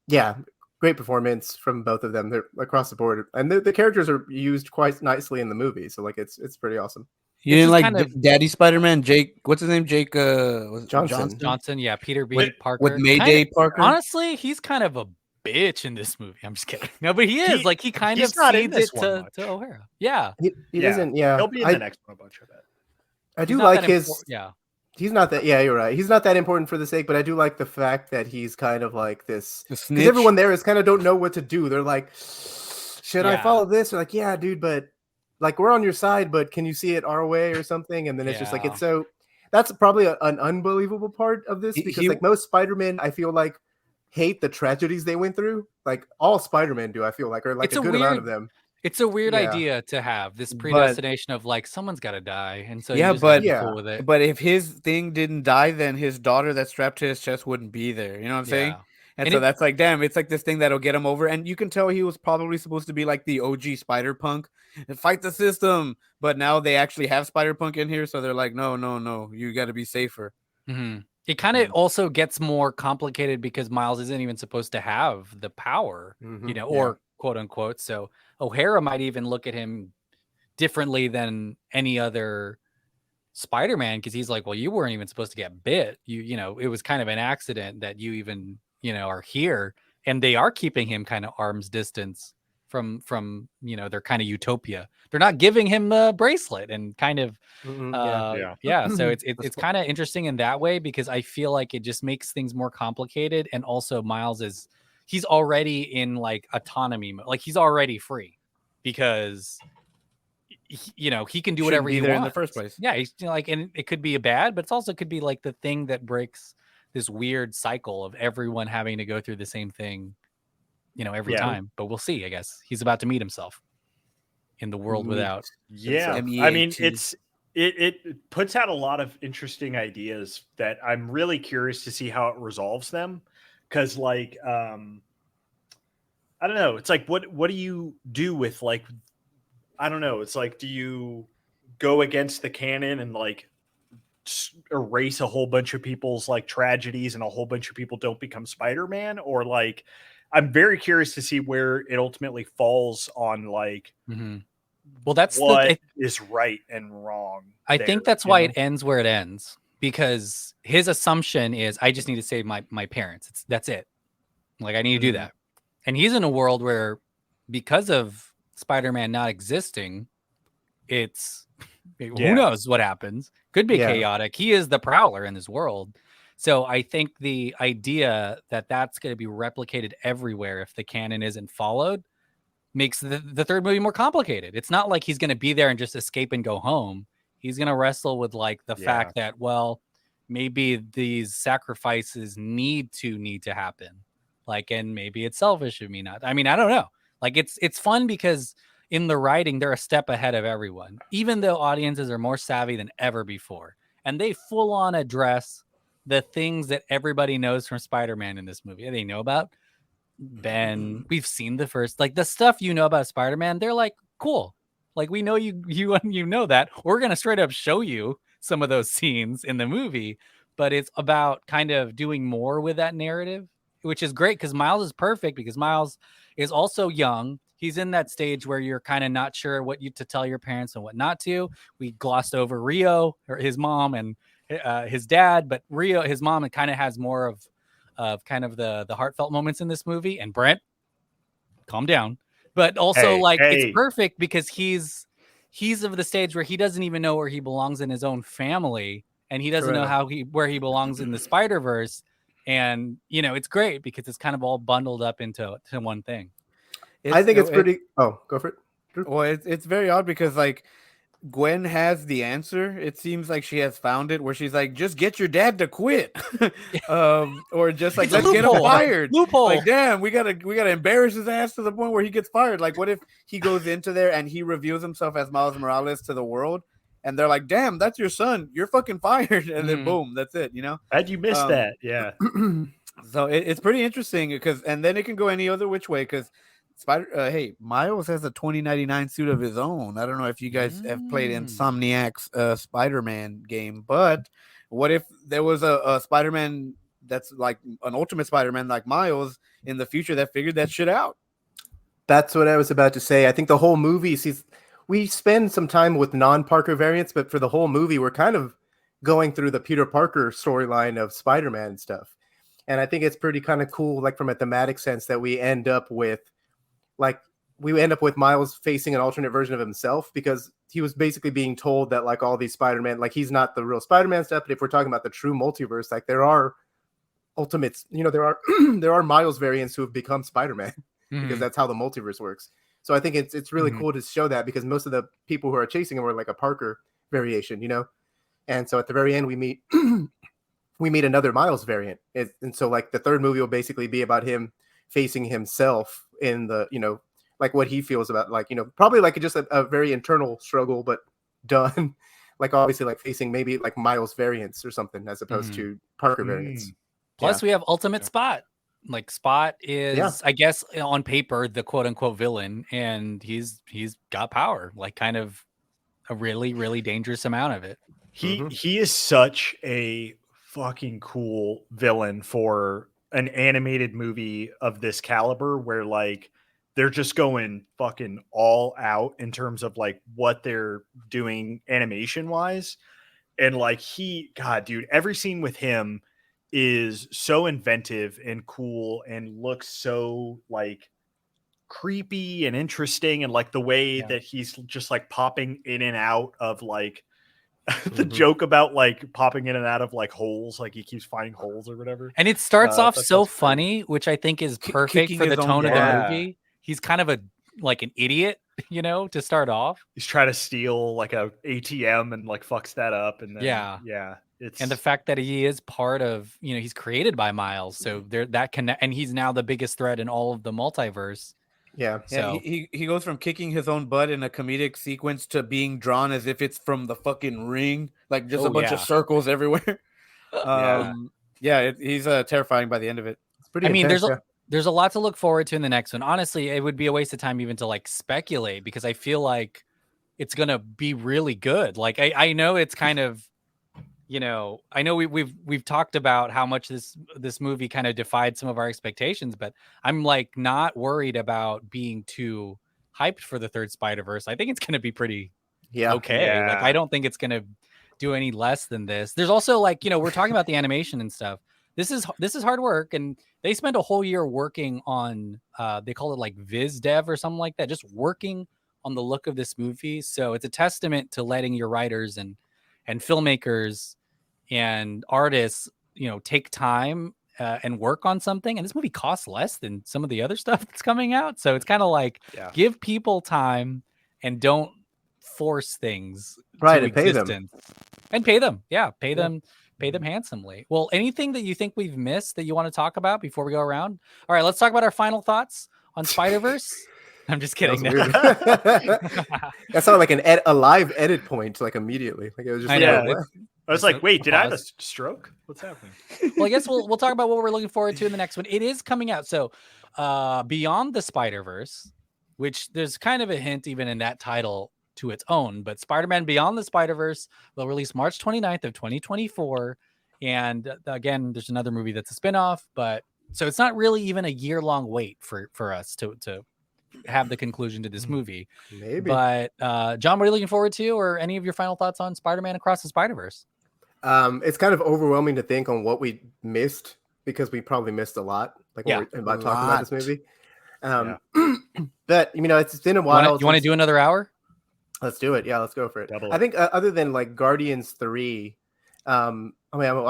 Yeah, great performance from both of them. They're across the board, and the characters are used quite nicely in the movie. So like it's pretty awesome. You This didn't is like kind of- Daddy Spider-Man, Jake? What's his name? Jake was it Johnson. Johnson, yeah. Peter B. With- Parker. with Mayday Kinda- Parker. Honestly, he's kind of a bitch in this movie. I'm just kidding. No, but he is. Like he kind he's of not in cedes this it one to much. O'Hara. Yeah. He Yeah. doesn't. Yeah, He'll be in the next one a bunch of it. I do He's not like that his. yeah. He's not that. Yeah, you're right. He's not that important for the sake, but I do like the fact that he's kind of like this. The Because snitch. everyone there is kind of don't know what to do. They're like, should I Yeah. follow this? They're like, yeah, dude, but like we're on your side, but can you see it our way or something? And then it's just like Yeah. it's so. That's probably an unbelievable part of this because like most Spider-Men, I feel like hate the tragedies they went through. Like all Spider-Men do, I feel like, or like It's a a good amount weird- of them. It's a weird Yeah. idea to have this But- predestination of like someone's got to die, and so Yeah, you just gotta but- be Yeah. cool with it. But if his thing didn't die, then his daughter that's strapped to his chest wouldn't be there. You know what I'm saying? Yeah. And And so it- that's like, damn, it's like this thing that'll get him over. And you can tell he was probably supposed to be like the OG Spider Punk and fight the system. But now they actually have Spider Punk in here. So they're like, no, you got to be safer. Mhm. It kind of also gets more complicated because Miles isn't even supposed to have the power, Mhm, or quote unquote. So O'Hara might even look at him differently than any other Spider-Man because he's like, well, you weren't even supposed to get bit. It was kind of an accident that you even, are here. And they are keeping him kind of arm's distance from their kind of utopia. They're not giving him a bracelet and kind of yeah. so it's kind of interesting in that way because I feel like it just makes things more complicated. And also Miles he's already in like autonomy mode. Like he's already free because he can do whatever he Shouldn't be there wants in the first place. Yeah, he's like, and it could be a bad, but it's also could be like the thing that breaks this weird cycle of everyone having to go through the same thing, every Yeah. time. But we'll see. I guess he's about to meet himself in the world without. Yeah, I mean, it puts out a lot of interesting ideas that I'm really curious to see how it resolves them. Because, like, I don't know. It's like, what do you do with like? I don't know. It's like, do you go against the canon and like erase a whole bunch of people's like tragedies and a whole bunch of people don't become Spider-Man? Or like, I'm very curious to see where it ultimately falls on like. Mm-hmm. Well, that's what is right and wrong. I think that's why it ends where it ends because his assumption is I just need to save my parents. That's it. Like I need to do that. And he's in a world where because of Spider-Man not existing, who knows what happens. Could be chaotic. He is the Prowler in this world. So I think the idea that that's going to be replicated everywhere if the canon isn't followed makes the third movie more complicated. It's not like he's going to be there and just escape and go home. He's going to wrestle with like the fact that, well, maybe these sacrifices need to happen. Like, and maybe it's selfish of me not. I mean, I don't know. Like it's fun because in the writing, they're a step ahead of everyone, even though audiences are more savvy than ever before. And they full on address the things that everybody knows from Spider-Man in this movie. They know about Ben. We've seen the first, like the stuff you know about Spider-Man. They're like, cool. Like we know you know that. We're gonna straight up show you some of those scenes in the movie, but it's about kind of doing more with that narrative, which is great because Miles is perfect because Miles is also young. He's in that stage where you're kind of not sure what you to tell your parents and what not to. We glossed over Rio or his mom and his dad, but Rio, his mom, it kind of has more of kind of the heartfelt moments in this movie. And Brent, calm down. But also it's perfect because he's of the stage where he doesn't even know where he belongs in his own family, and he doesn't know where he belongs in the Spider-Verse. And it's great because it's kind of all bundled up into one thing. I think it's pretty. Oh, go for it. Drew. Well, it's very odd because like Gwen has the answer. It seems like she has found it, where she's like, just get your dad to quit, or just like let's get him fired. Loophole. Like, damn, we gotta embarrass his ass to the point where he gets fired. Like, what if he goes into there and he reveals himself as Miles Morales to the world, and they're like, damn, that's your son. You're fucking fired, and then boom, that's it. How'd you miss that? Yeah. So it's pretty interesting because, and then it can go any other which way because. Miles has a 2099 suit of his own. I don't know if you guys have played Insomniac's Spider-Man game, but what if there was a Spider-Man that's like an Ultimate Spider-Man like Miles in the future that figured that shit out? That's what I was about to say. I think the whole movie we spend some time with non-Parker variants, but for the whole movie, we're kind of going through the Peter Parker storyline of Spider-Man and stuff. And I think it's pretty kind of cool, like from a thematic sense, that we end up with Miles facing an alternate version of himself, because he was basically being told that like all these Spider-Man, like he's not the real Spider-Man stuff. But if we're talking about the true multiverse, like there are ultimates, there are Miles variants who have become Spider-Man because that's how the multiverse works. So I think it's really cool to show that, because most of the people who are chasing him are like a Parker variation, And so at the very end we meet another Miles variant. And so like the third movie will basically be about him facing himself in the like what he feels about like probably like just a very internal struggle, but done like obviously like facing maybe like Miles variants or something as opposed to Parker variants. Plus we have Ultimate Spot. Like Spot is I guess on paper the quote unquote villain, and he's got power, like kind of a really really dangerous amount of it. He is such a fucking cool villain for an animated movie of this caliber, where like they're just going fucking all out in terms of like what they're doing animation wise. And like God, dude, every scene with him is so inventive and cool and looks so like creepy and interesting. And like the way that he's just like popping in and out of like the joke about like popping in and out of like holes, like he keeps finding holes or whatever. And it starts off so funny, which I think is perfect for the tone of the movie. He's kind of an idiot, to start off. He's trying to steal like a ATM and like fucks that up. And then, and the fact that he is part of, he's created by Miles. So there that connect, and he's now the biggest threat in all of the multiverse. Yeah. So he goes from kicking his own butt in a comedic sequence to being drawn as if it's from the fucking Ring, like just a bunch of circles everywhere. He's terrifying by the end of it. It's pretty intense, there's a lot to look forward to in the next one. Honestly, it would be a waste of time even to like speculate, because I feel like it's gonna be really good. Like I know it's kind of, I know we've talked about how much this movie kind of defied some of our expectations, but I'm like not worried about being too hyped for the third Spider-Verse. I think it's gonna be pretty okay. Yeah. Like I don't think it's gonna do any less than this. There's also like, we're talking about the animation and stuff. This is hard work, and they spent a whole year working on they call it like Viz Dev or something like that, just working on the look of this movie. So it's a testament to letting your writers and filmmakers and artists take time and work on something, and this movie costs less than some of the other stuff that's coming out, so it's kind of like give people time and don't force things Right, to and pay them. existence and pay them. Pay them handsomely. Well, anything that you think we've missed that you want to talk about before we go around? All right, let's talk about our final thoughts on Spider-Verse. I'm just kidding. That sounded like a live edit point, like immediately. Like it was just I like, know. oh, what? I was like, wait, did I have a pause. stroke? What's happening? Well, I guess we'll talk about what we're looking forward to in the next one. It is coming out. So Beyond the Spider-Verse, which there's kind of a hint even in that title to its own, but Spider-Man Beyond the Spider-Verse will release March 29th of 2024. And again, there's another movie that's a spinoff, but so it's not really even a year-long wait for us to have the conclusion to this movie. Maybe. But John, what are you looking forward to, or any of your final thoughts on Spider-Man Across the Spider-Verse? It's kind of overwhelming to think on what we missed, because we probably missed a lot. Like when we're about talking about this movie. But it's been a while. You want to do another hour? Let's do it. Yeah, let's go for it. Double I think other than like Guardians 3, I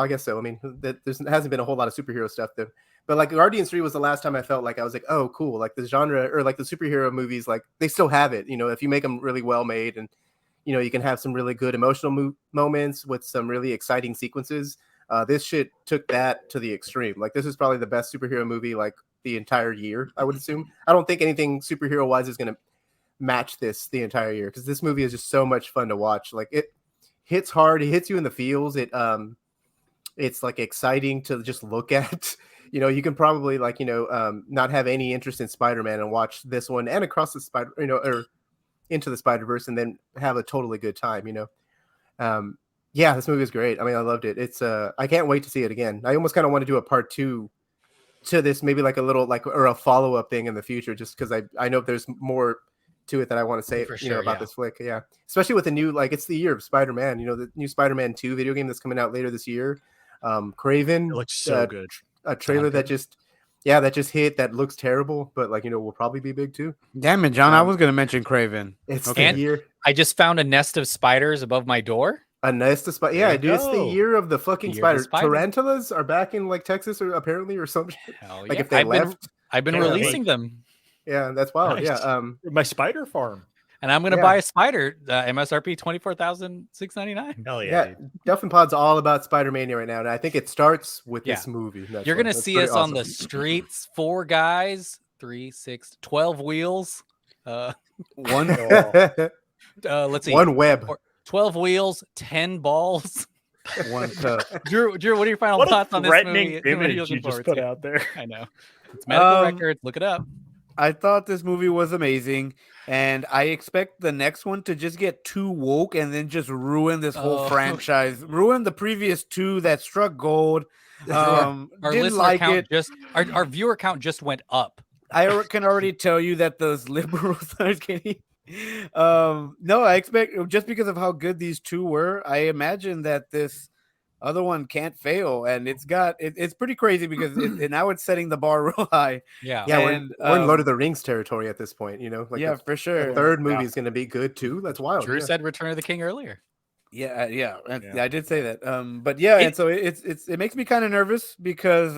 guess so. I mean, there hasn't been a whole lot of superhero stuff though. But like Guardians 3 was the last time I felt like I was like, oh, cool. Like the genre or like the superhero movies, like they still have it. If you make them really well made, and you can have some really good emotional moments with some really exciting sequences. This shit took that to the extreme. Like this is probably the best superhero movie like the entire year, I would assume. I don't think anything superhero wise is going to match this the entire year, because this movie is just so much fun to watch. Like it hits hard. It hits you in the feels. It's like exciting to just look at. You can probably like, not have any interest in Spider-Man and watch this one and Across the Spider, or Into the Spider-Verse, and then have a totally good time, this movie is great. I mean, I loved it. It's I can't wait to see it again. I almost kind of want to do a part 2 to this, maybe like a little or a follow-up thing in the future, just because I know there's more to it that I want to say, about this flick. Yeah. Especially with the new, like it's the year of Spider-Man, the new Spider-Man 2 video game that's coming out later this year. Craven. It looks so good. A trailer that just hit, that looks terrible, but like will probably be big too. Damn it, John! I was gonna mention Craven. It's the year. I just found a nest of spiders above my door. A nest of spiders. Yeah, dude, it's the year of the fucking spiders. Tarantulas are back in like Texas, or apparently, or something. Hell like yeah. if they left, I've been releasing them. Yeah, that's wild. Nice. Yeah, my spider farm. And I'm gonna buy a spider. MSRP $24,699. Hell yeah! Duffin Pod's all about Spider-Mania right now, and I think it starts with this movie. You're gonna see us on the streets, 4 guys, 3, 6, 12 wheels. One. Let's see. One web. 12 wheels, 10 balls. One cup. Drew, what are your final thoughts on this movie? Image you just put out there. I know. It's medical records. Look it up. I thought this movie was amazing, and I expect the next one to just get too woke and then just ruin this whole franchise, ruin the previous 2 that struck gold. Our didn't listener like count it. Our viewer count just went up. I can already tell you that those liberals are getting. No, I expect, just because of how good these 2 were, I imagine that this other one can't fail, and it's pretty crazy because now it's setting the bar real high. Yeah, we're in Lord of the Rings territory at this point. Like for sure. The third movie is going to be good too. That's wild. Drew said Return of the King earlier. Yeah, I did say that. But and so it makes me kind of nervous because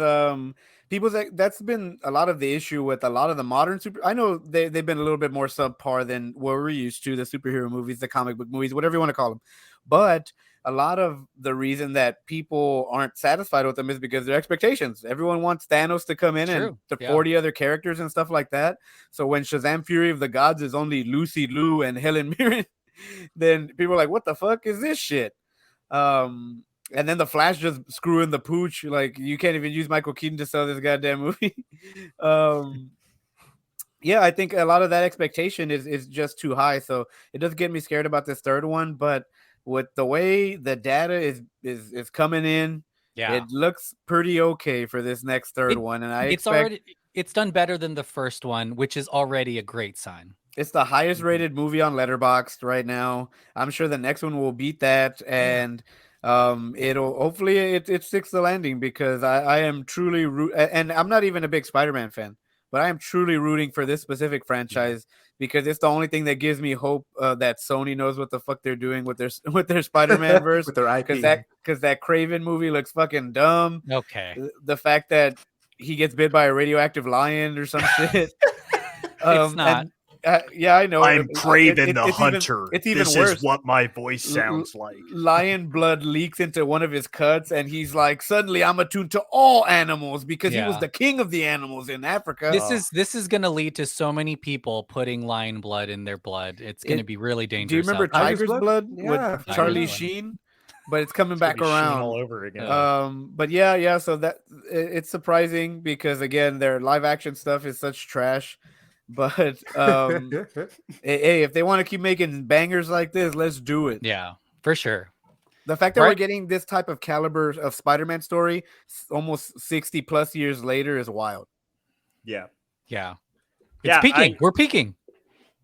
that's been a lot of the issue with a lot of the modern I know they've been a little bit more subpar than what we're used to, the superhero movies, the comic book movies, whatever you want to call them. But a lot of the reason that people aren't satisfied with them is because their expectations. Everyone wants Thanos to come in and the 40 other characters and stuff like that. So when Shazam Fury of the Gods is only Lucy Liu and Helen Mirren, then people are like, what the fuck is this shit? And then the Flash just screwing the pooch. Like, you can't even use Michael Keaton to sell this goddamn movie. I think a lot of that expectation is just too high. So it does get me scared about this third one. But with the way the data is coming in, it looks pretty okay for this next third one. And it's done better than the first one, which is already a great sign. It's the highest rated movie on Letterboxd right now. I'm sure the next one will beat that, and it'll hopefully it sticks the landing, because I am truly and I'm not even a big Spider-Man fan, but I am truly rooting for this specific franchise because it's the only thing that gives me hope that Sony knows what the fuck they're doing with their Spider-Man verse. with their IP. Because that Craven movie looks fucking dumb. Okay. The fact that he gets bit by a radioactive lion or some shit. It's not. And, yeah, I know. I'm Craven the it's Hunter. It's even this worse. is what my voice sounds like. Lion blood leaks into one of his cuts, and he's like, "Suddenly, I'm attuned to all animals because he was Yeah. the king of the animals in Africa." This is going to lead to so many people putting lion blood in their blood. It's going to be really dangerous. Do you remember out there. Tiger's Blood Yeah, with for Charlie sure. Sheen? But it's coming back It's gonna be Sheen around all over again. But yeah. So it's surprising because again, their live action stuff is such trash. But hey, if they want to keep making bangers like this, let's do it. Yeah, for sure. The fact that we're getting this type of caliber of Spider-Man story almost 60 plus years later is wild. Yeah. Yeah. It's peaking. We're peaking.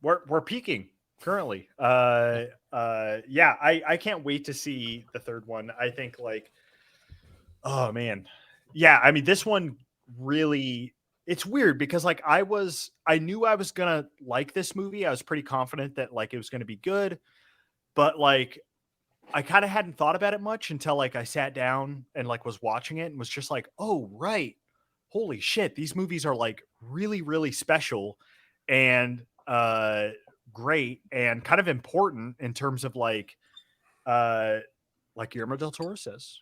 We're peaking currently. Yeah, I can't wait to see the third one. I think oh man. Yeah, I mean this one really, it's weird because I knew I was gonna like this movie. I was pretty confident that it was gonna be good, but I kind of hadn't thought about it much until I sat down and was watching it and was just oh right, holy shit, these movies are really, really special and great and kind of important in terms of Guillermo del Toro says,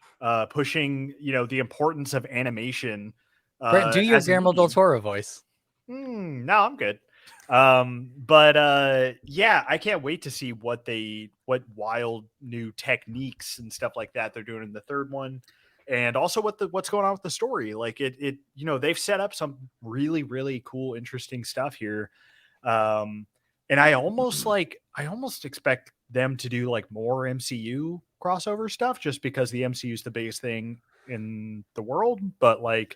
pushing the importance of animation. Brent, do your Guillermo del Toro voice. No, I'm good. But yeah, I can't wait to see what wild new techniques and stuff like that they're doing in the third one, and also what's going on with the story. They've set up some really, really cool, interesting stuff here. And I almost expect them to do more MCU crossover stuff just because the MCU is the biggest thing in the world, but I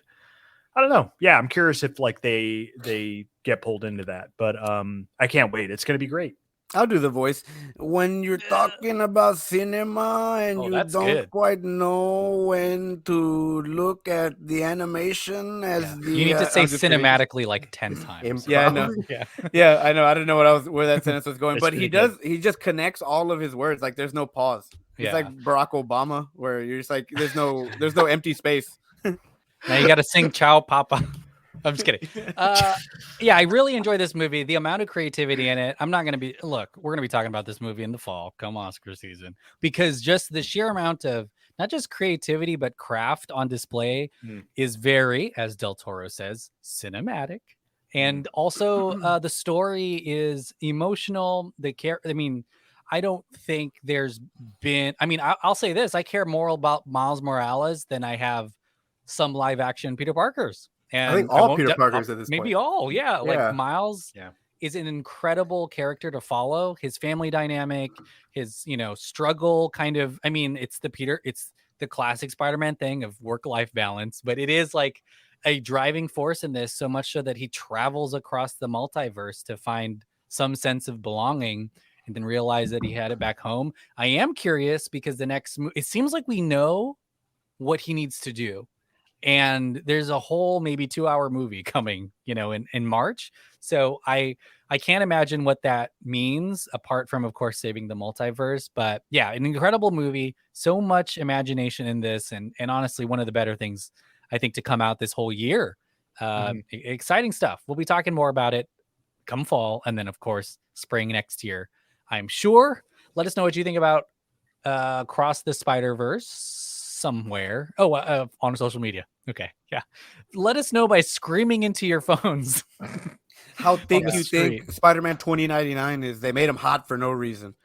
don't know. Yeah, I'm curious if they get pulled into that, but I can't wait. It's going to be great. I'll do the voice. When you're talking about cinema and you don't quite know when to look at the animation as you need to say cinematically 10 times. Yeah, I know. Yeah, I know. I don't know where that sentence was going, but he does. He just connects all of his words. There's no pause. It's like Barack Obama, where you're just there's no empty space. Now you got to sing "Ciao, Papa." I'm just kidding. Yeah, I really enjoy this movie. The amount of creativity in it. I'm not going to be. Look, we're going to be talking about this movie in the fall, come Oscar season, because just the sheer amount of not just creativity but craft on display is very, as Del Toro says, cinematic, and also the story is emotional. I don't think there's been. I'll say this: I care more about Miles Morales than I have some live action Peter Parkers. And I think all Peter Parkers at this point. Maybe all, yeah. Miles is an incredible character to follow. His family dynamic, his struggle, kind of. It's the classic Spider-Man thing of work-life balance, but it is a driving force in this, so much so that he travels across the multiverse to find some sense of belonging, and then realize that he had it back home. I am curious because it seems like we know what he needs to do. And there's a whole maybe 2-hour movie coming, in March. So I can't imagine what that means apart from, of course, saving the multiverse. But yeah, an incredible movie. So much imagination in this. And honestly, one of the better things I think to come out this whole year. Exciting stuff. We'll be talking more about it come fall. And then, of course, spring next year, I'm sure. Let us know what you think about Cross the Spider-Verse somewhere. On social media. Okay. Yeah. Let us know by screaming into your phones. How thick you think Spider-Man 2099 is? They made him hot for no reason.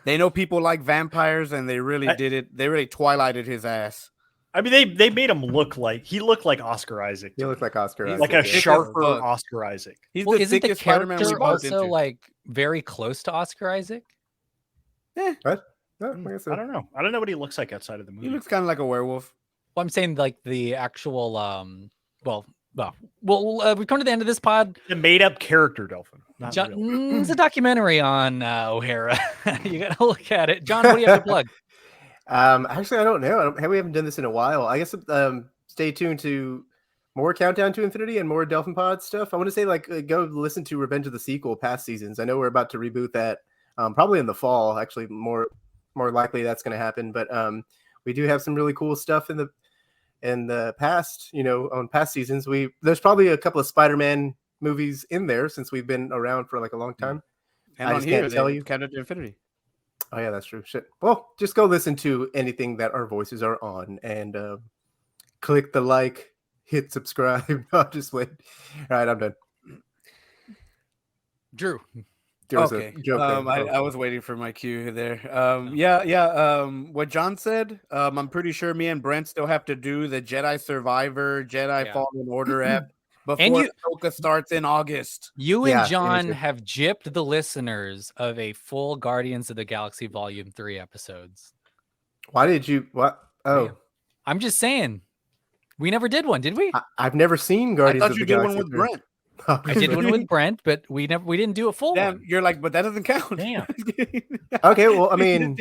They know people like vampires, and they really did it. They really Twilighted his ass. They made him look like Oscar Isaac. He looked like Oscar Isaac. Like a sharper Oscar Isaac. He's the thickest Spider-Man we've also very close to Oscar Isaac? What? I don't know. I don't know what he looks like outside of the movie. He looks kind of like a werewolf. Well, I'm saying the actual we come to the end of this pod. The made-up character, Dolphin. It's a documentary on O'Hara. You got to look at it. John, what do you have to plug? Actually, I don't know. We haven't done this in a while. I guess stay tuned to more Countdown to Infinity and more Delphin Pod stuff, I want to say go listen to Revenge of the Sequel past seasons. I know we're about to reboot that probably in the fall. Actually, more likely that's going to happen. But we do have some really cool stuff in the past. On past seasons, there's probably a couple of Spider-Man movies in there since we've been around for like a long time. And I on just here, can't tell you. Countdown to Infinity. Oh yeah, that's true. Shit. Well, just go listen to anything that our voices are on and click the like, hit subscribe. No, just wait. All right, I'm done. Drew. There was Okay. a joke there. I was waiting for my cue there. Yeah. What John said. I'm pretty sure me and Brent still have to do the Jedi Survivor, Jedi Yeah. Fallen Order app before And Ahsoka starts in August. You Yeah, and me John too. have gypped the listeners of a full Guardians of the Galaxy Volume 3 episodes. Why did you? What? Oh, Damn. I'm just saying. We never did one, did we? I've never seen I Guardians thought of you the did Galaxy. one with Brent. I did one with Brent, but we didn't do a full Damn, one. you're like, but that doesn't count. Damn. Okay, well, I mean,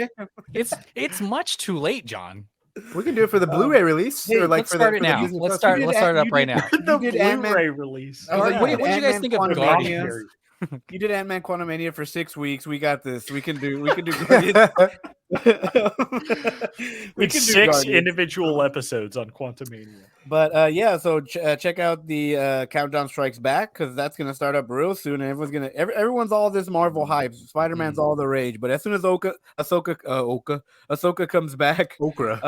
It's much too late, John. we can do it for the Blu-ray release, hey, or like Let's for start the it now. Disney Let's Plus. start it up right now. The You did Ant-Man. Blu-ray release. I was like, What do yeah. you guys think of Ant-Man Guardians? You did Ant-Man Quantumania for 6 weeks. We got this. We can do Guardians. We It's can do 6 Guardians. individual episodes on Quantumania. But yeah, so check out the Countdown Strikes Back because that's gonna start up real soon, and everyone's all this Marvel hype. Spider-Man's all the rage, but as soon as Ahsoka comes back, Okra.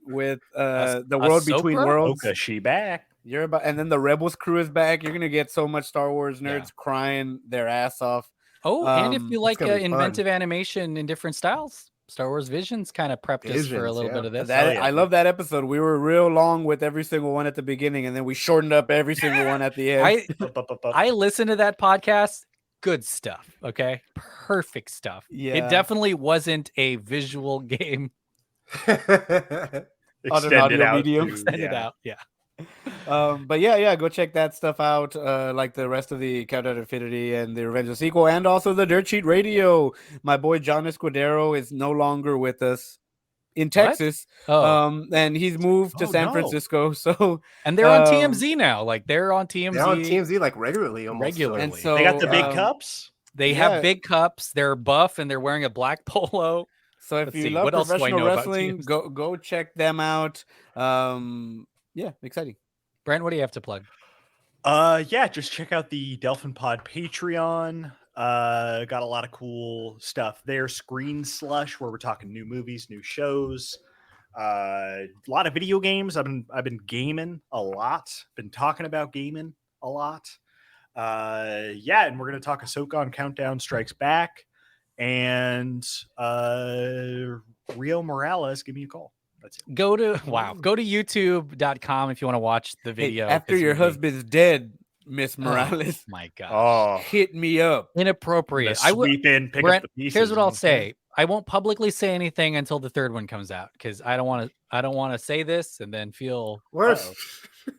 with the World Between Ahsoka? Worlds, Okay, she back. and then the Rebels crew is back. You're gonna get so much Star Wars nerds Yeah. crying their ass off. Oh, and if you like gonna be fun. inventive animation in different styles, Star Wars Visions kind of prepped us for a Visions, little yeah. bit of this. That Oh, yeah. I love that episode. We were real long with every single one at the beginning, and then we shortened up every single one at the end. I listened to that podcast. Good stuff. Okay. Perfect stuff. Yeah. It definitely wasn't a visual game. Extended out. medium. to- Send it yeah. out. Yeah. But yeah, go check that stuff out. Like the rest of the Countdown to Infinity and the Revenge of the Sequel, and also the Dirt Sheet Radio. My boy John Escudero is no longer with us in Texas. Oh, And he's moved to Oh, San no. Francisco. So and they're on um, TMZ now. Like they're on TMZ. They're on TMZ like regularly, almost. Regularly. and so They got the big um, cups. They Yeah. have big cups. They're buff and they're wearing a black polo. So if Let's you see, love what else do I professional know about wrestling, TMZ? go check them out. Yeah, exciting. Brent, what do you have to plug? Yeah, just check out the Delphin Pod Patreon. Got a lot of cool stuff there. Screen Slush, where we're talking new movies, new shows. A lot of video games. I've been gaming a lot. Been talking about gaming a lot. Yeah, and we're gonna talk Ahsoka on Countdown Strikes Back, and Rio Morales. Give me a call. That's it. Go to youtube.com if you want to watch the Hey, video. after 'cause your we- husband's dead, Miss Oh, Morales, my gosh. Oh, hit me up. Inappropriate. I sweep in, pick Brent, up the pieces. here's what I'll okay? say. I won't publicly say anything until the third one comes out because I don't want to say this and then feel Worse.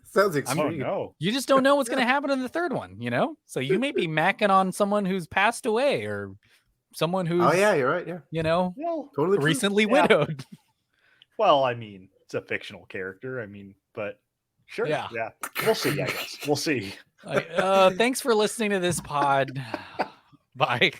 Sounds Oh extreme. no. you just don't know what's going to happen in the third one, you know? So you may be macking on someone who's passed away or someone who's, Oh yeah, you're right. Yeah, you know, Well, totally. True. recently Yeah. widowed. well, I mean, it's a fictional character. I mean, but sure. Yeah. Yeah. We'll see, I guess. We'll see. Thanks for listening to this pod. Bye.